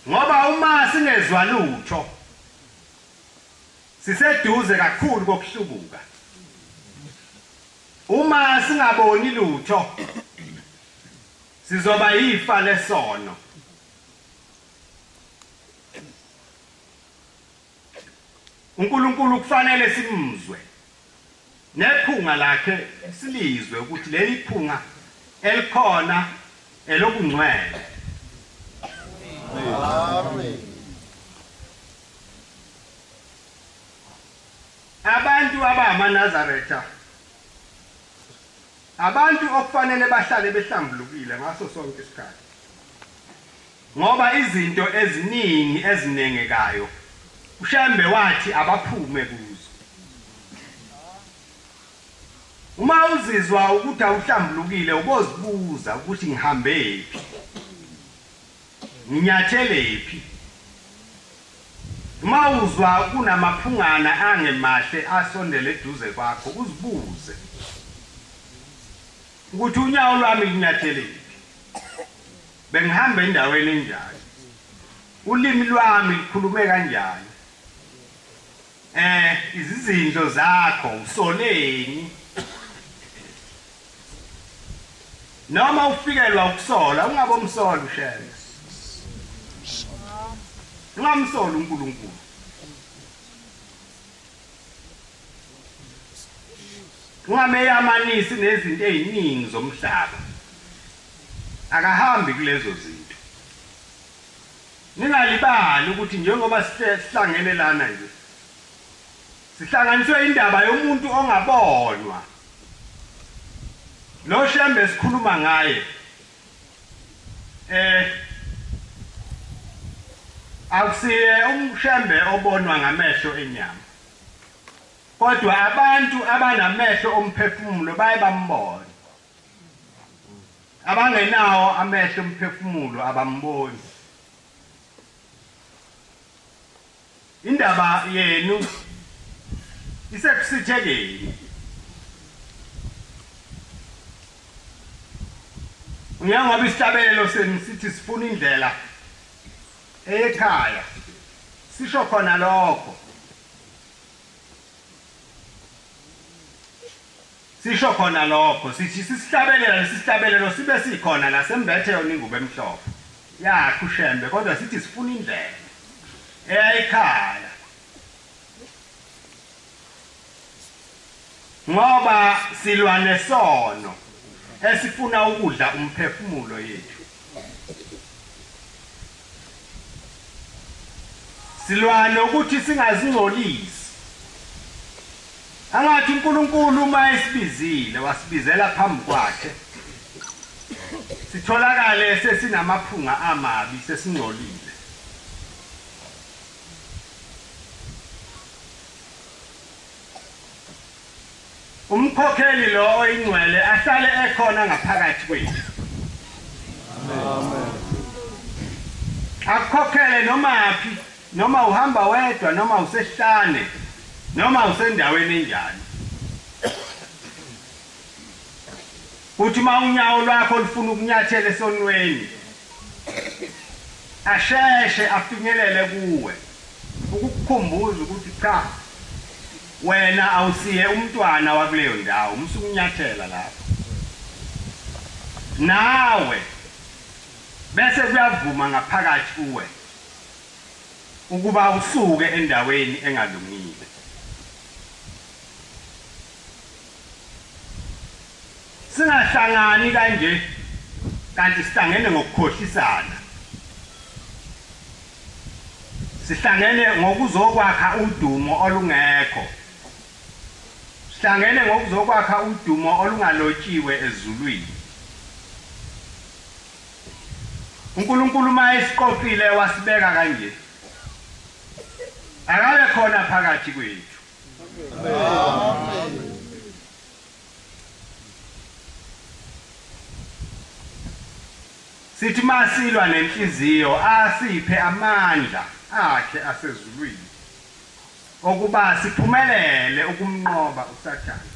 ngoba uma singezwa lutho siseduze kakhulu kokuhlubuka uma singaboni lutho sizoba yifa lesono uNkulunkulu kufanele simuzwe nephunga lakhe silizwe ukuthi leli phunga elikhona elokungcwele amen abantu abamaNazaretha abantu okufanele bahlale behlambulukile ngaso sonke isikhathi ngoba izinto eziningi ezinengekayo uShembe wathi abaphume kuzo uma uzizwa ukuthi awuhlambulukile ubozibuza ukuthi ngihambephi nginyathelephi uma uzwa kunamaphungana angemahle asondele eduze kwakho uzibuze ukuthi unyawo lwami linyathelephi bengihamba endaweni enjani ulimi lwami likhulume kanjani izizindlo zakho usoleni noma ufikelwa ukusola ungabomsola uShembe ungamsola uNkulunkulu ungameyamanisi nezinto eziningi zomhlaba akahambi kulezo zinto ningalibali ukuthi njengoba sihlangene lana nje sihlanganiswe indaba yomuntu ongabonwa lo Shembe sikhuluma ngaye akusiye umShembe obonwa ngamehlo enyama kodwa abantu abanamehlo omphefumulo baye bambone abangenawo amehlo omphefumulo abamboni indaba yenu isekusithekeni ngoba isihlabelelo senisithi sifuna indlela ekhaya sisho khona lokho sithi sisihlabelela lesihlabelelo sibe sikhona la sembethe yona ingubo emhlophe yakho uShembe kodwa sithi sifuna indlela ekhaya ngoba silwa nesono esifuna ukudla umphefumulo yethu silwa nokuthi singazingcolisi angathi uNkulunkulu uma esibizile wasibizela phambi kwakhe sitholakale sesinamaphunga amabi sesingcolile umkhokheli lo oyingcwele ahlale ekhona ngaphakathi kwethu amen akhokhele nomaphi noma uhamba wedwa noma usehlane noma usendaweni enjani uthi mawunyawo lwakho lifuna ukunyathela esonweni asheshe afinyelele kuwe ukukukhumbuza ukuthi cha wena awusiye umntwana wakuleyo ndawo umsukunyathela lapho nawe bese kuyavuma ngaphakathi kuwe ukuba usuke endaweni engalungile singahlangani kanje kanti sihlangene ngokukhohlisana sihlangene ngokuzokwakha udumo olungekho sihlangene ngokuzokwakha udumo olungalotshiwe ezulwini uNkulunkulu mayisiqoqile wasibeka kanje akabe khona phakathi kwethu. Amen. Sithi masilwa nenhliziyo asiphe amandla akhe asezulwini okuba siphumelele ukumnqoba uSathane.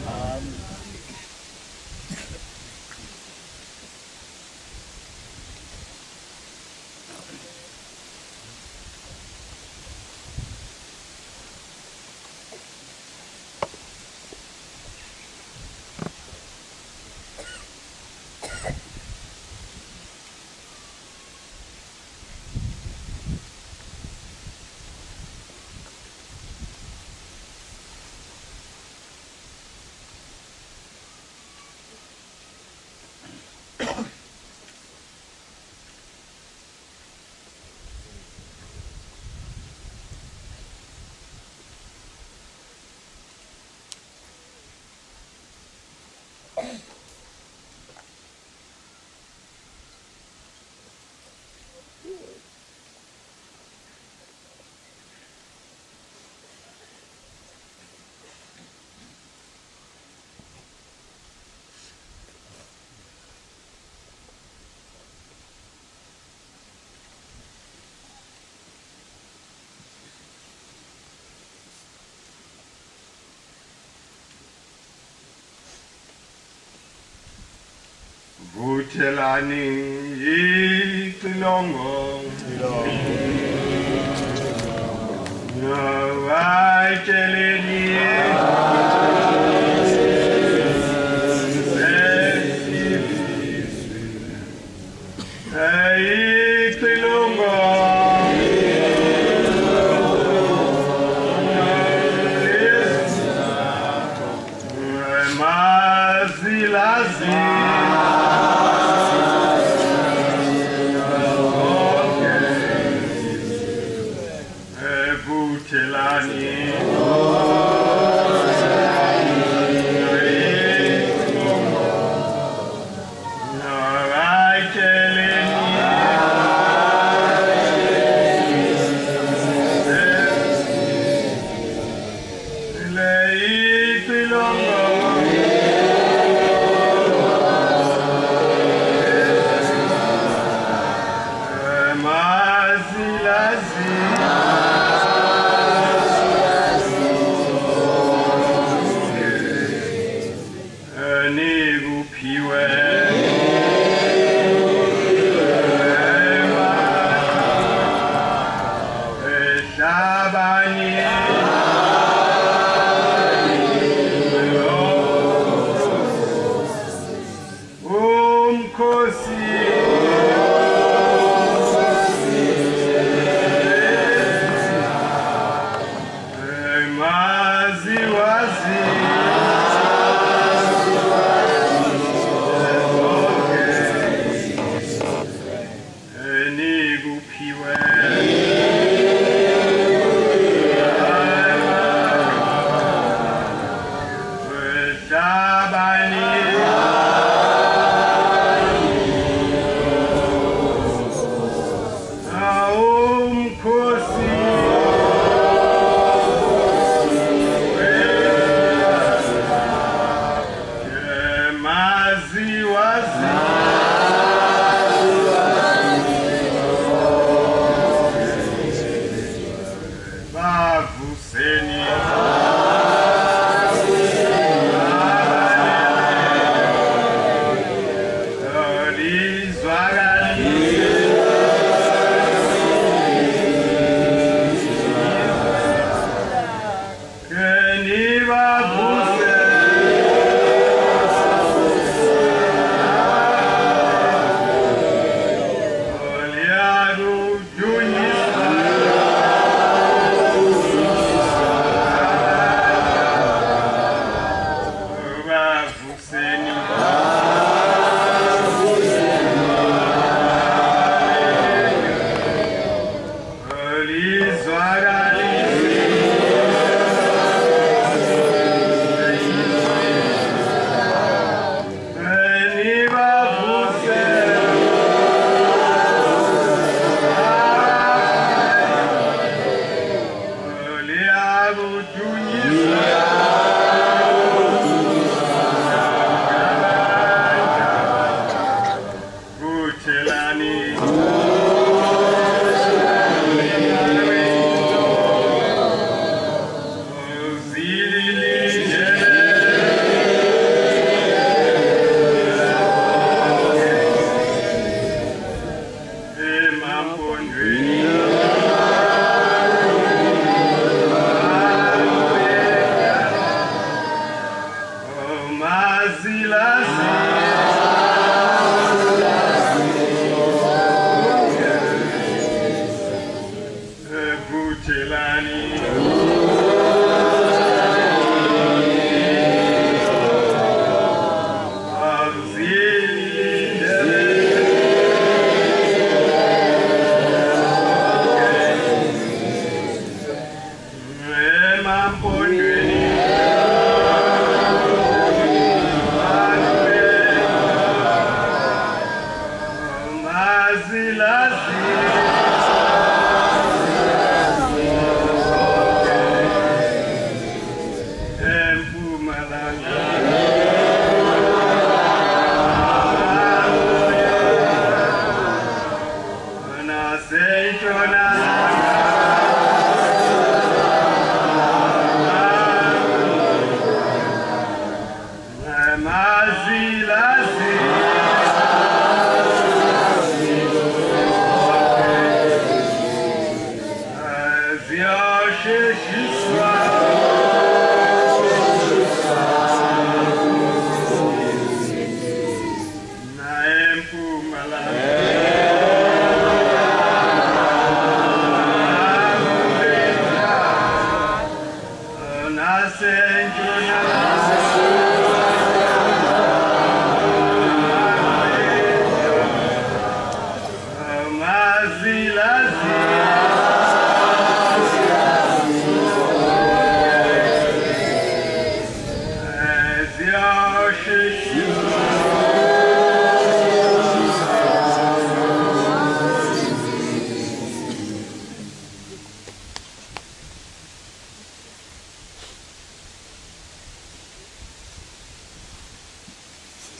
Amen. Buthelani ixilongo Nawaiteleni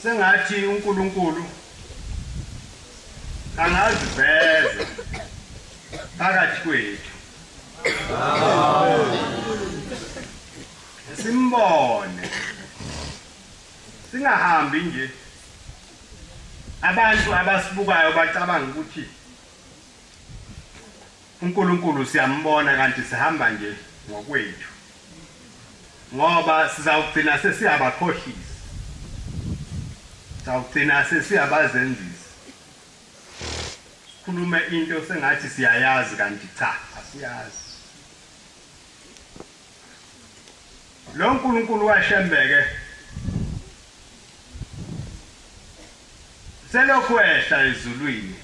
Sengathi uNkulunkulu angaziveza phakathi kwethu. Simbone. Singahambi nje abantu abasibukayo bacabanga ukuthi uNkulunkulu siyambona kanti sihamba nje ngokwethu. Ngoba sizawugcina sesiyabakhohlisa. Sawugcina sesiyabazenzisa. Sikhulume into sengathi siyayazi kanti cha, asiyazi. Lo uNkulunkulu washembeke selokhu ehla ezulwini.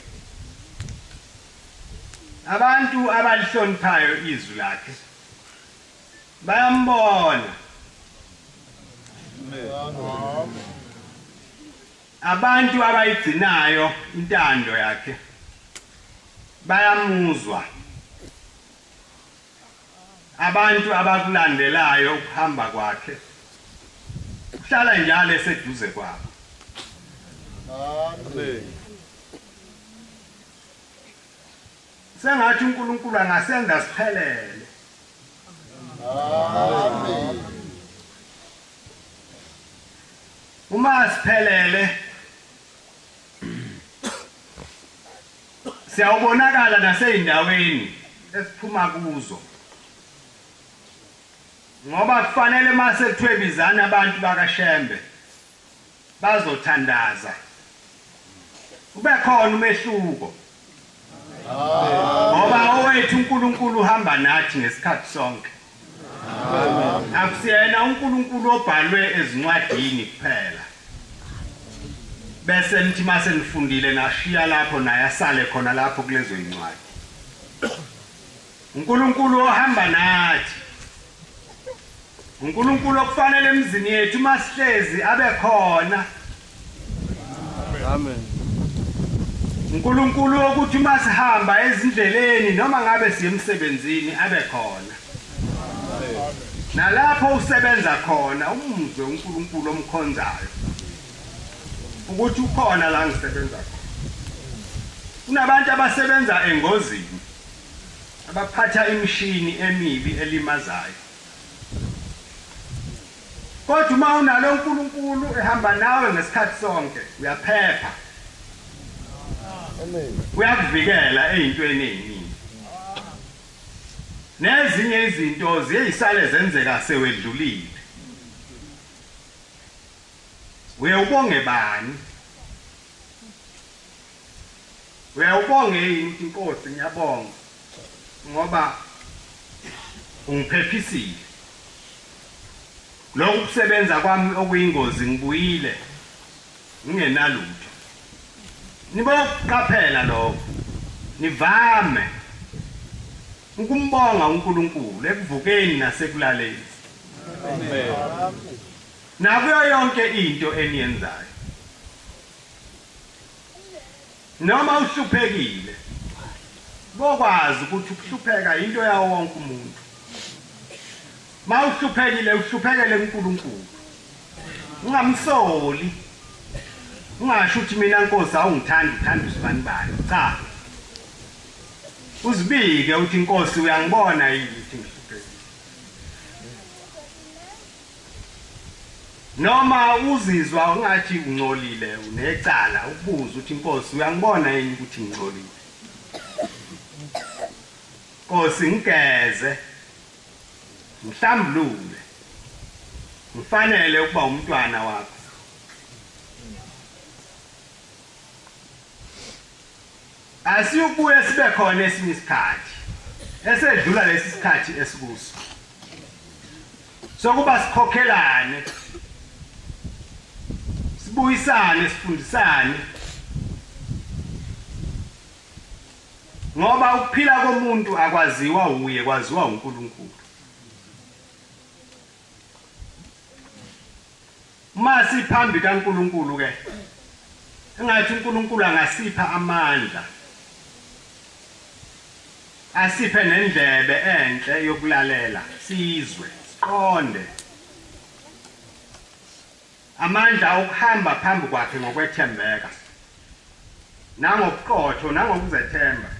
Abantu abalihloniphayo izwi lakhe bayambona. Abantu abayigcinayo intando yakhe bayamuzwa. Abantu abakulandelayo ukuhamba kwakhe uhlala njalo eseduze kwabo. Amen. Sengathi uNkulunkulu angasenza siphelele. Amen. Uma siphelele siyawubonakala naseyindaweni esiphuma kuzo. Ngoba kufanele mase kuthwebizana abantu bakaShembe bazothandaza. Kube khona umehluko. Ngoba owethu uNkulunkulu uhamba nathi ngesikhathi sonke. Akusiyena uNkulunkulu obhalwe ezincwadini kuphela. Bese nithi mase nifundile nashiya lapho naye asale khona lapho kulezo incwadi. uNkulunkulu ohamba nathi. uNkulunkulu okufanele emzini yethu masihlezi abe khona. Amen. uNkulunkulu ukuthi masihamba ezindleleni noma ngabe siye emsebenzini abe khona. Nalapho usebenza khona umuzwe uNkulunkulu omkhonzayo. Ukuthi ukhona la ngisebenza khona. Kunabantu abasebenza engozini. Abaphatha imishini emibi elimazayo. Kodwa uma unalo uNkulunkulu ehamba nawe ngesikhathi sonke uyaphepha. Amen. Uyakuvikela ezintweni eziningi. nezinye izinto ziyisale zenzeka sewedlulile uyawubonge bani uyawubonge inkosi ngiyabonga ngoba ungiphephisile lokhu kusebenza kwami okuyingozi ngibuyile ngingenalutho nibokuqaphela lokho nivame ukumbonga uNkulunkulu ekuvukeni nasekulaleni amen nakuyo yonke into eniyenzayo noma uhluphekile bokwazi ukuthi ukuhlupheka into yawo wonke umuntu mawuhluphekile uhluphekele uNkulunkulu ungamsoli ungasho ukuthi mina Nkosi awungithanda uthanda usibani bani cha uzibike uthi Nkosi uyangibona yini ukuthi ngihluphekile noma uzizwa ungathi ungcolile unecala ubuza uthi Nkosi uyangibona yini ukuthi ngingcolile Nkosi ngigeze mhlambulule ngifanele ukuba umntwana wakho asiyubuye sibe khona esinye isikhathi esedlula lesi sikhathi esikuso sokuba sikhokhelane sibuyisane sifundisane ngoba ukuphila komuntu akwaziwa uye kwaziwa uNkulunkulu masi phambi kaNkulunkulu ke engathi uNkulunkulu angasipha amandla asiphe nendlebe enhle yokulalela sizwe siqonde amandla okuhamba phambi kwakhe ngokwethembeka nangobuqotho nangokuzethemba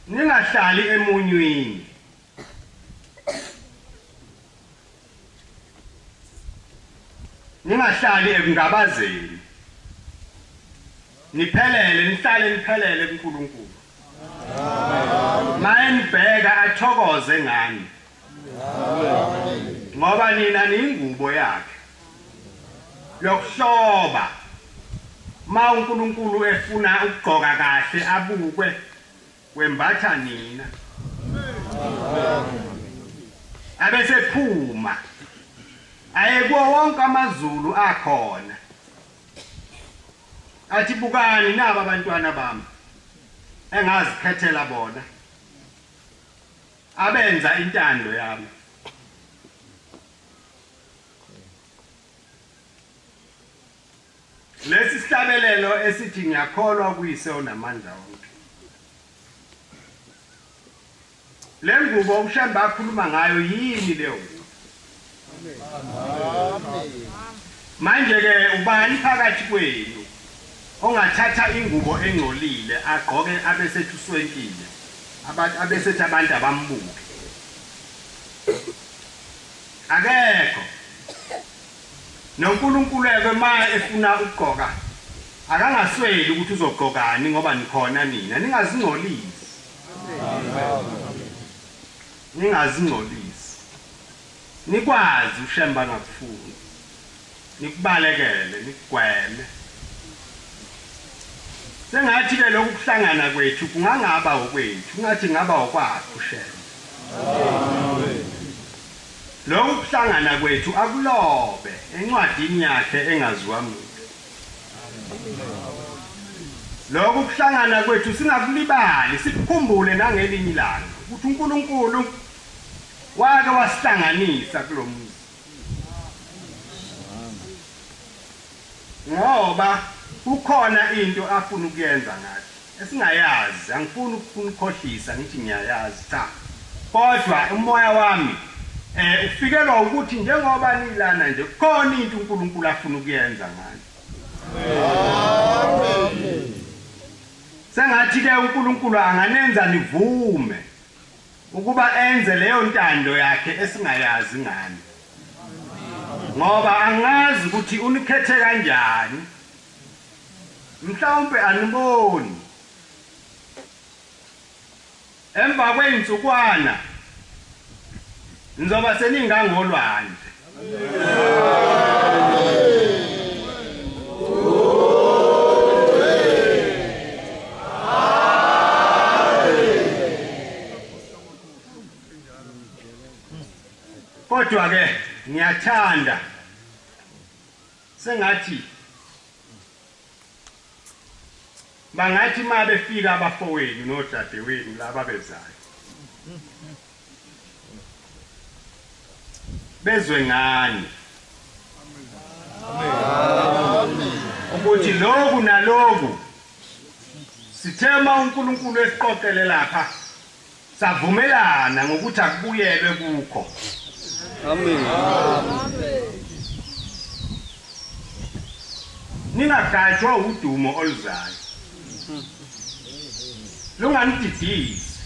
ningahlali emunywini ningahlali ekungabazeni nihlale kuNkulunkulu mayinibheka athokoze ngani ngoba nina niyingubo yakhe yokuhloba ma uNkulunkulu efuna ukugqoka kahle abukwe wembatha nina abesephuma ayekuwo wonke amazulu akhona athi bukani naba abantwana bami engazikhethela bona abenza intando yami lesi sihlabelelo esithi ngiyakholwa kuyise onamandla wonke le ngubo uShemba akhuluma ngayo yini leyo manje ke ubani phakathi kwenu ongathatha ingubo engcolile agqoke abesethi uswenkile abesethi abantu abambuke akekho noNkulunkulu eke ma efuna ukugqoka akangasweli ukuthi uzogqokani ngoba nikhona nina ningazingcolisi ningazingcolisi nikwazi uShemba ngakufuni nikubalekele nikugweme sengathi ke lokhu kuhlangana kwethu kungangaba okwethu ngathi ngaba okwakho uShemba lokhu kuhlangana kwethu akulobe encwadini yakhe engaziwa muntu lokhu kuhlangana kwethu singakulibali sikukhumbule nangelinye ilanga ukuthi uNkulunkulu wake wasihlanganisa kulomuzi ngoba kukhona into afuna ukuyenza ngathi esingayazi angifuni ukunikhohlisa ngithi ngiyayazi cha kodwa umoya wami ufikelwa ukuthi njengoba nilana nje khona into uNkulunkulu afuna ukuyenza ngani amen sengathi ke uNkulunkulu anganenza nivume ukuba enze leyo ntando yakhe esingayazi ngani ngoba angazi ukuthi unikhethe kanjani mhlawumbe aniboni emva kweinsukwana nizoba seningangolwandle kodwa ke ngiyathanda sengathi bangathi mabefika abafowenu nodadewenu laba bezayo bezwe ngani ukuthi lokhu nalokhu sithema uNkulunkulu esiqoqele lapha savumelana ngokuthi akubuyelwe kukho. Amen. Ningagajwa udumo oluzayo lunganididisi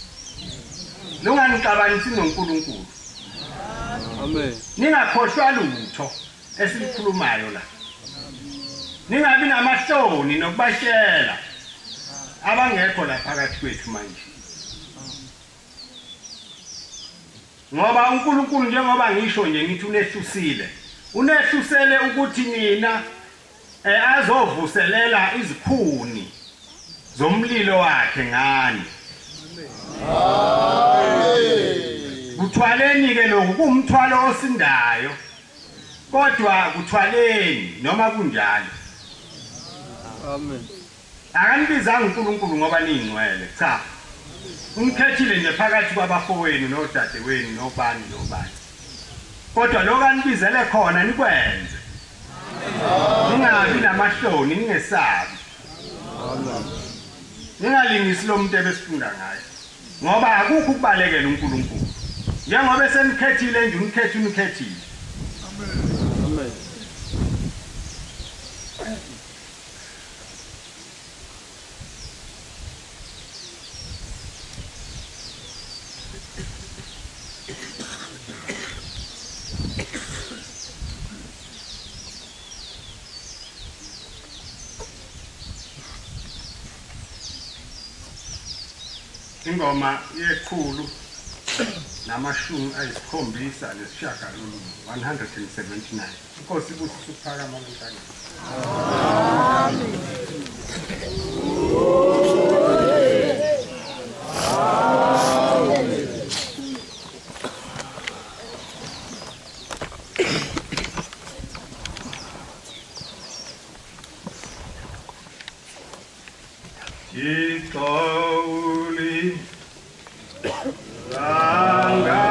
lunganixabanisi noNkulunkulu. Amen. Ningakhohlwa lutho esilikhulumayo la. Ningabi namahloni nokubashela abangekho la phakathi kwethu manje. Ngoba uNkulunkulu njengoba ngisho nje ngithi unehlusele ukuthi nina azovuselela izikhuni zomlilo wakhe ngani. Kuthwaleni ke lokhu kumthwalo osindayo kodwa kuthwaleni noma kunjalo. Amen. Akanibizanga uNkulunkulu ngoba ningcwele cha. Umkhethile nje phakathi kwabafowenu nodadewenu nobani nobani. Kodwa lokho anibizele khona nikwenze. Ningabi namahloni ningesabi. Ningalingisi lo muntu ebesifunda ngaye. Ngoba akukho ukubalekela uNkulunkulu. Njengoba esenikhethile nje unikhethile. Amen. Ingoma yekhulu namashumi ayisikhombisa nesishagalolunye 179. Inkosi ibusise ukuphakama lonke. Amen. Ixoli Langa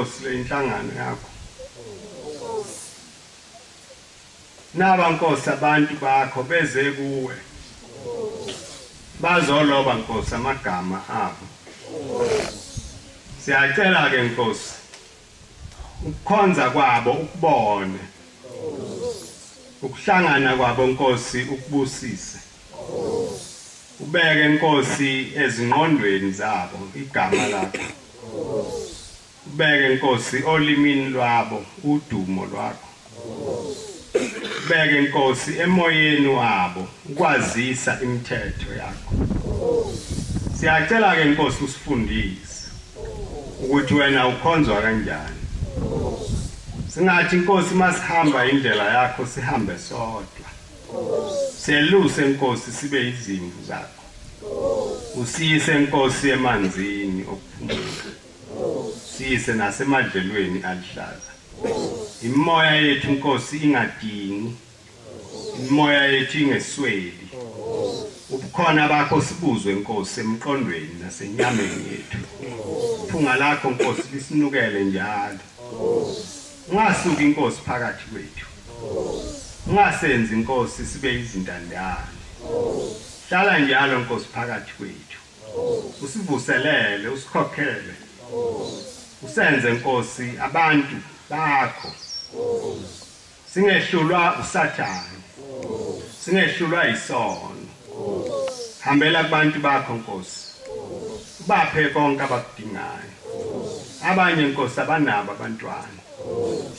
Nkosi le inhlangano yakho. Naba Nkosi abantu bakho beze kuwe. Bazoloba Nkosi amagama abo. Siyacela ke Nkosi ukukhonza kwabo ukubone. Ukuhlangana kwabo Nkosi ukubusise. Ubeke Nkosi ezingqondweni zabo igama lakho. Ubeke Nkosi olimini lwabo udumo lwakho. Ubeke Nkosi emoyeni wabo ukwazisa imithetho yakho. Siyacela ke Nkosi usifundise ukuthi wena ukhonzwa kanjani. Singathi Nkosi masihamba indlela yakho sihambe sodwa. Seluse Nkosi sibe izimvu zakho. Usiyise Nkosi emanzini okuphumula. Siyise nasemadlelweni alihlaza. Imoya yethu Nkosi ingadini. Imoya yethu ingesweli. Ubukhona bakho sibuzwe Nkosi emqondweni nasenyameni yethu. Iphunga lakho Nkosi lisinukele njalo. Ungasuki Nkosi phakathi kwethu. Ungasenzi Nkosi sibe izintandane. Hlala njalo Nkosi phakathi kwethu. Usivuselele, usikhokhele. Usenze Nkosi abantu bakho. Singehlulwa uSathane. Singehlulwa isono. Hambela kubantu bakho Nkosi. Ubaphe konke abakudingayo. Abanye Nkosi abanabo abantwana.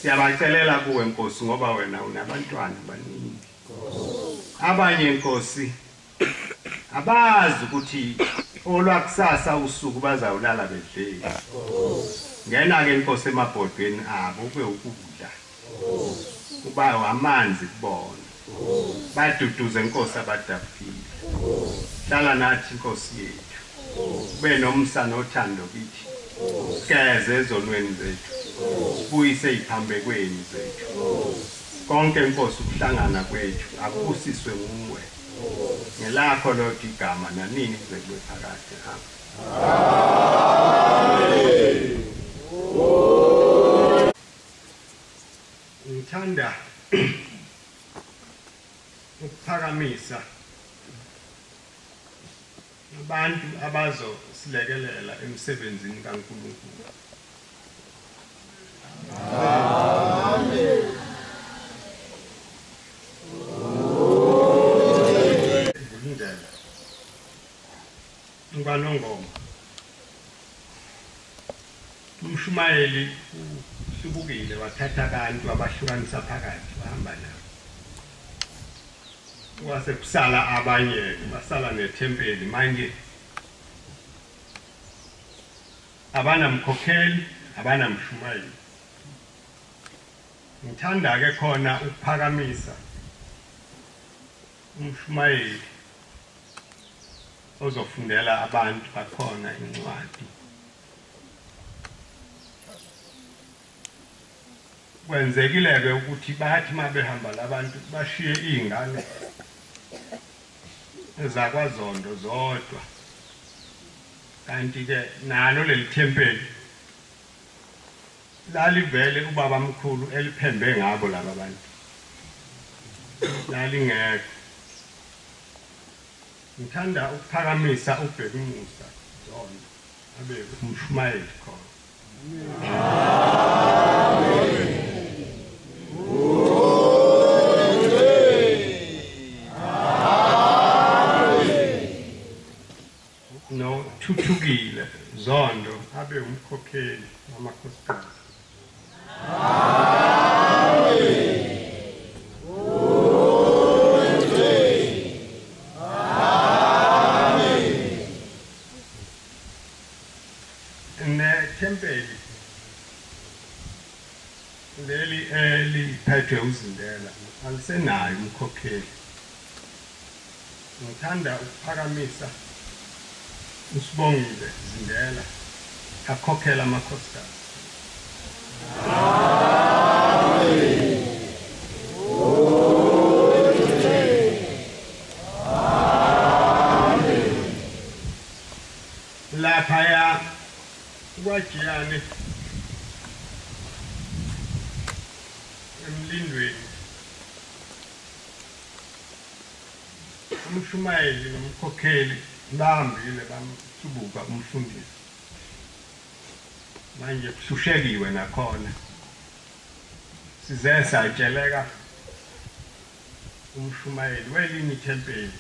Siyabacelela kuwe Nkosi ngoba wena unabantwana abaningi. Abanye Nkosi abazi ukuthi olwakusasa usuku bazawulala bedlile. Ngena ke Nkosi emabhodweni abo ube ukudla. Uba amanzi kubona. Baduduze Nkosi abadafile. Hlala nathi Nkosi yethu. Ube nomsa nothando kithi. Sikeze ezonweni zethu. Buyise iphambekweni zethu. Konke Nkosi ukuhlangana kwethu akubusiswe nguwe. Ngelakho Lord igama nanini kuze kube phakade. Amen. Ngithanda ukuphakamisa abantu abazosilekelela emsebenzini kaNkulunkulu. Amen. Ngilindele. Ngibanongoma. Umshumayeli uhlubukile wathatha abantu abahlukanisa phakathi bahamba nabo. Wase kusala abanye basala nethempeli manje abanamkhokheli abanamshumayeli. Ngithanda ke khona ukuphakamisa umshumayeli ozofundela abantu bakhona incwadi. Kwenzekile ke ukuthi bathi mabehamba labantu bashiye izingane ezakwaZondo zodwa. Kanti ke nalo leli thempeli lalivele ubaba mkhulu eliphembe ngabo laba bantu. Lalingekho. Ngithanda ukuphakamisa uBhekumusa Jona abe umshumayeli khona. Amen. No Thuthukile Zondo abe umkhokheli wamakhosikazi. Amen. Thempeli leli eliphethwe uzindela alisenayo umkhokheli. Ngithanda ukuphakamisa usibongile Zindela akhokhela amakhosikazi. Amen. Lapha ya kwajiyane emshindweni umshumayeli nomkhokheli bahambile bamsubuka umfundisi manje kushushekiwe nakhona size satsheleka umshumayeli welini ithempeli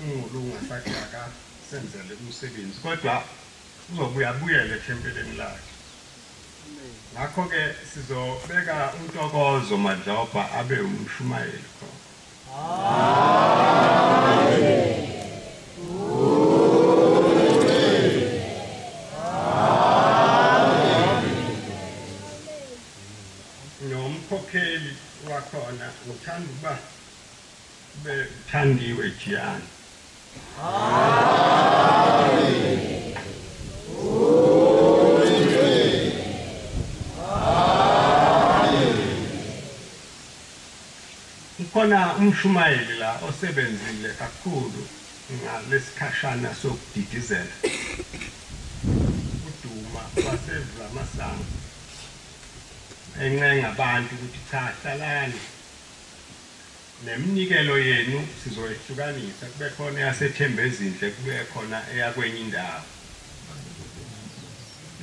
ungulunga sakhe senzele umsebenzi kodwa uzobuya buyele ethempelini lakhe ngakho ke sizobeka uNtokozo Madlobha abe umshumayeli khona. Nomkhokheli wakhona uthanda ukuba bethandiwe Jona. Khona umshumayeli la osebenzile kakhulu ngalesikhashana sokudidizela uduma wasevula amasango encenga abantu ukuthi cha hlalani nemnikelo yenu sizoyihlukanisa kube khona yasethembezindle kube khona eyakwenye indawo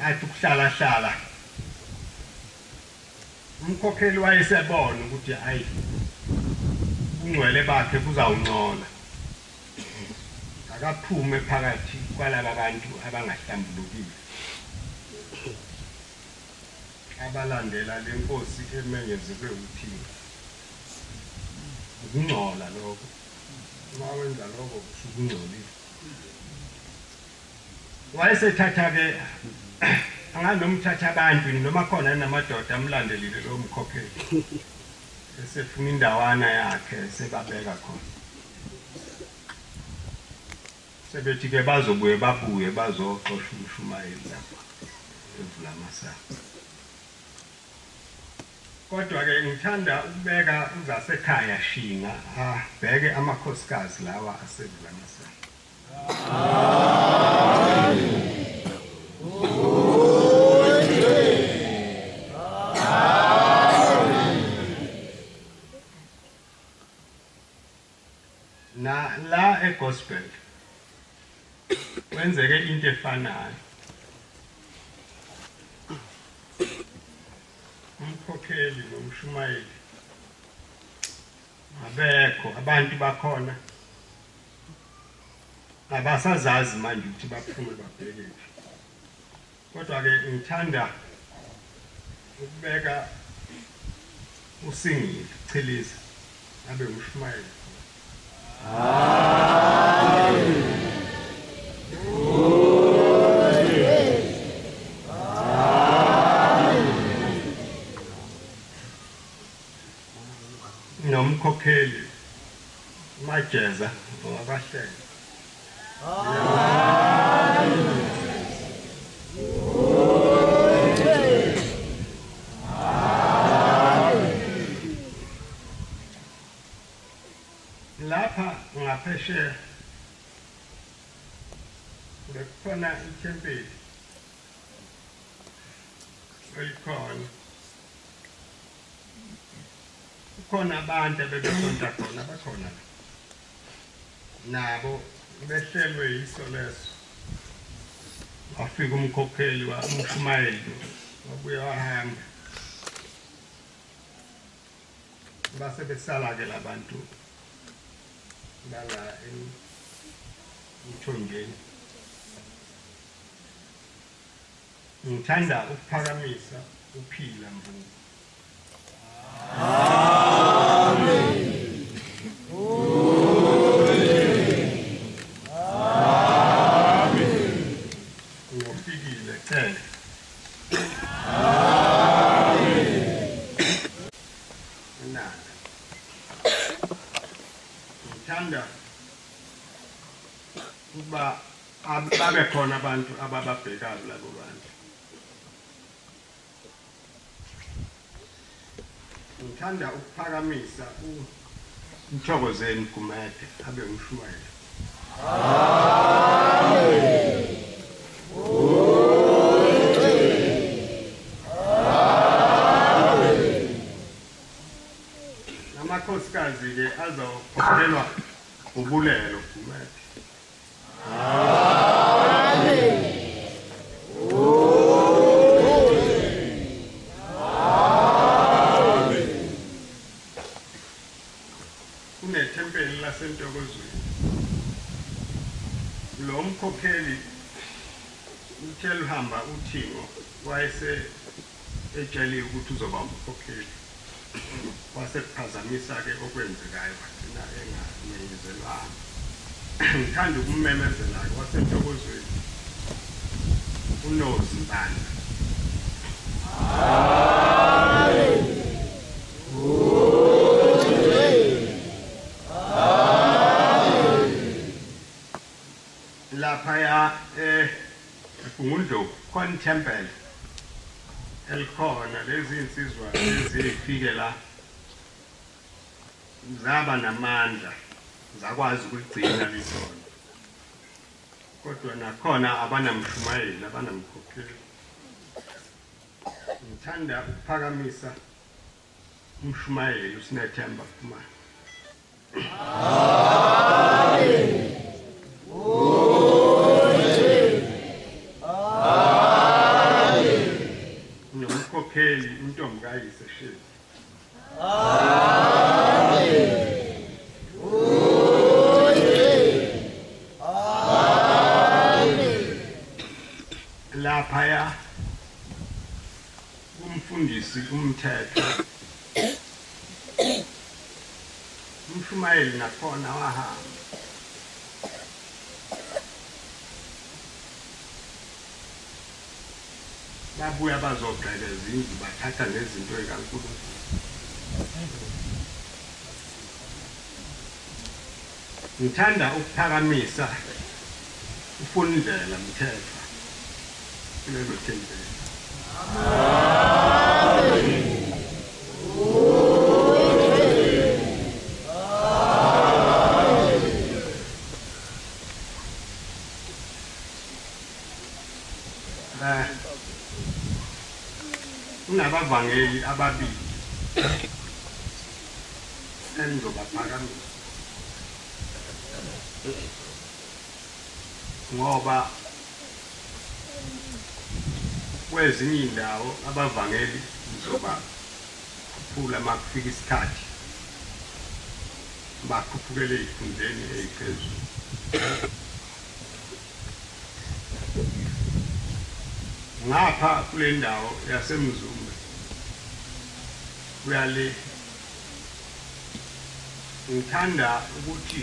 athi kuhlala umkhokheli wayesebona ukuthi hayi ungcwele bakhe kuzawungcola akaphume phakathi kwalaba bantu abangahlambulukile abalandela lenkosi emenyezelwe uThixo ukungcola lokho mawenza lokho kusukungcolile wayesethatha ke anganomthatha abantu noma khona namadoda amlandelile lo mkhokheli esefuna indawana yakhe sebabeka khona sebethi ke bazobuye bazoxosha umshumayeli lapha evula amasango kodwa ke ngithanda ukubeka uzasekhaya shinga abheke amakhosikazi lawa asevula amasango. Na la egospel wenzeke into efanayo umkhokheli nomshumayeli abekho abantu bakhona abasazazi manje ukuthi baphume babheke kodwa ke ngithanda ukubeka usingile Chiliza abe umshumayeli. Nomkhokheli Majeza wabahleli lapha ngaphesheya kukhona ithempeli elikhona kukhona abantu abebesonta khona bakhona nabo behlelwe yiso leso afika umkhokheli umshumayeli wabuya wahamba base besala ke labantu bala emthonjeni ngithanda ukuphakamisa uphila Mvubu. Amen. Amen. Ufikile cele. Amen. Na. Ngithanda kuba abe khona abantu abababhekayo labo bantu. Ngithanda ukuphakamisa uMthokozeni Gumede abe umshumayeli. Amen. Amen. amakhosikazi ke azokhokhelwa ubulelo kumele. Kunethempeli lasentokozweni. Lo mkhokheli uthela uhamba uthingo wayese etsheliwe ukuthi uzoba umkhokheli. Wasekuphazamisa ke okwenzekayo wagcina enganyenyezelwanga. Ngithanda ukumemezela wasentokozweni uNozibanda. Lapha ya Ungundlo khona temple elikhona lezi insizwa ezifike la zaba namandla zakwazi ukugcina lisona kodwa nakhona abanamshumayeli abanamkhokheli. Ngithanda ukuphakamisa umshumayeli uSinethemba Khumalo. Nomkhokheli untombi kayise Shezi. Laphaya umfundisi umthetho umshumayeli nakhona wahamba. Babuya bazogxeka izindlu bathatha nezinto ekaNkulunkulu. Ngithanda ukuphakamisa uFundlela Mthethwa kulelo thempeli. Kunabavangeli ababili engizobaphakamisa ngoba kwezinye indawo abavangeli ngizobakhuphula makufika isikhathi bakhuphukele ezifundeni eziphezulu. Ngapha kule ndawo yaseMzumbe kuyale ngithanda ukuthi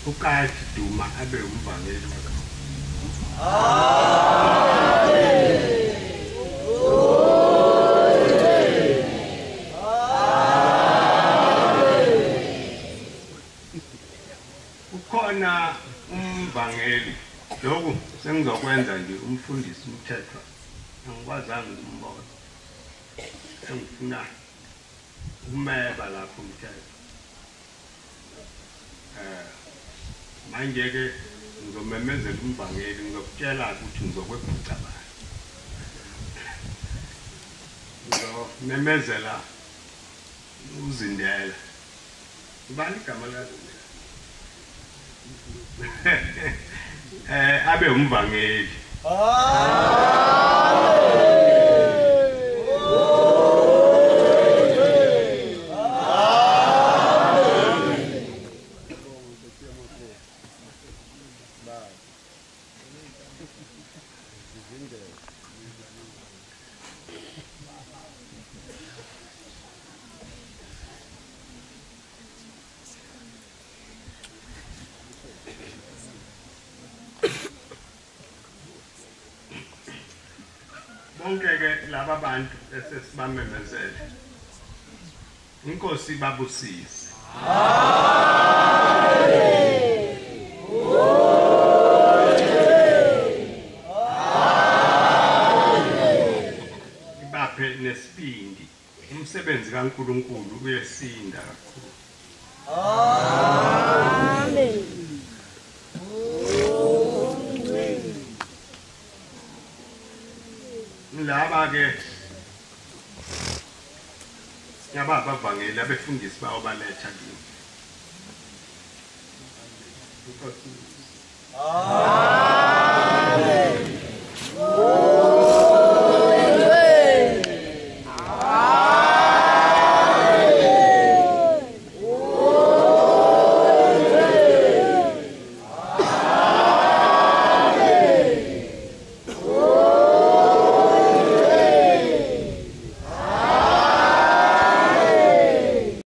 uKathi Duma abe umvangeli wakho. Ukhona umvangeli lokhu sengizokwenza nje umfundisi umthetho angikwazanga ukumbona engifuna umeba lapho umthetho manje ke ngizomemezela umvangeli ngizokutshela ukuthi ngizokwephutha bani ngizomemezela uzindela ubani igama lakhe abe umvangeli. Bonke laba bantu esesibamemezele inkosi babusise. Ibaphe nesibindi umsebenzi kaNkulunkulu uyesinda kakhulu. Amen. Laba ke Yaba abavangeli abefundisi bawo baletha kimi.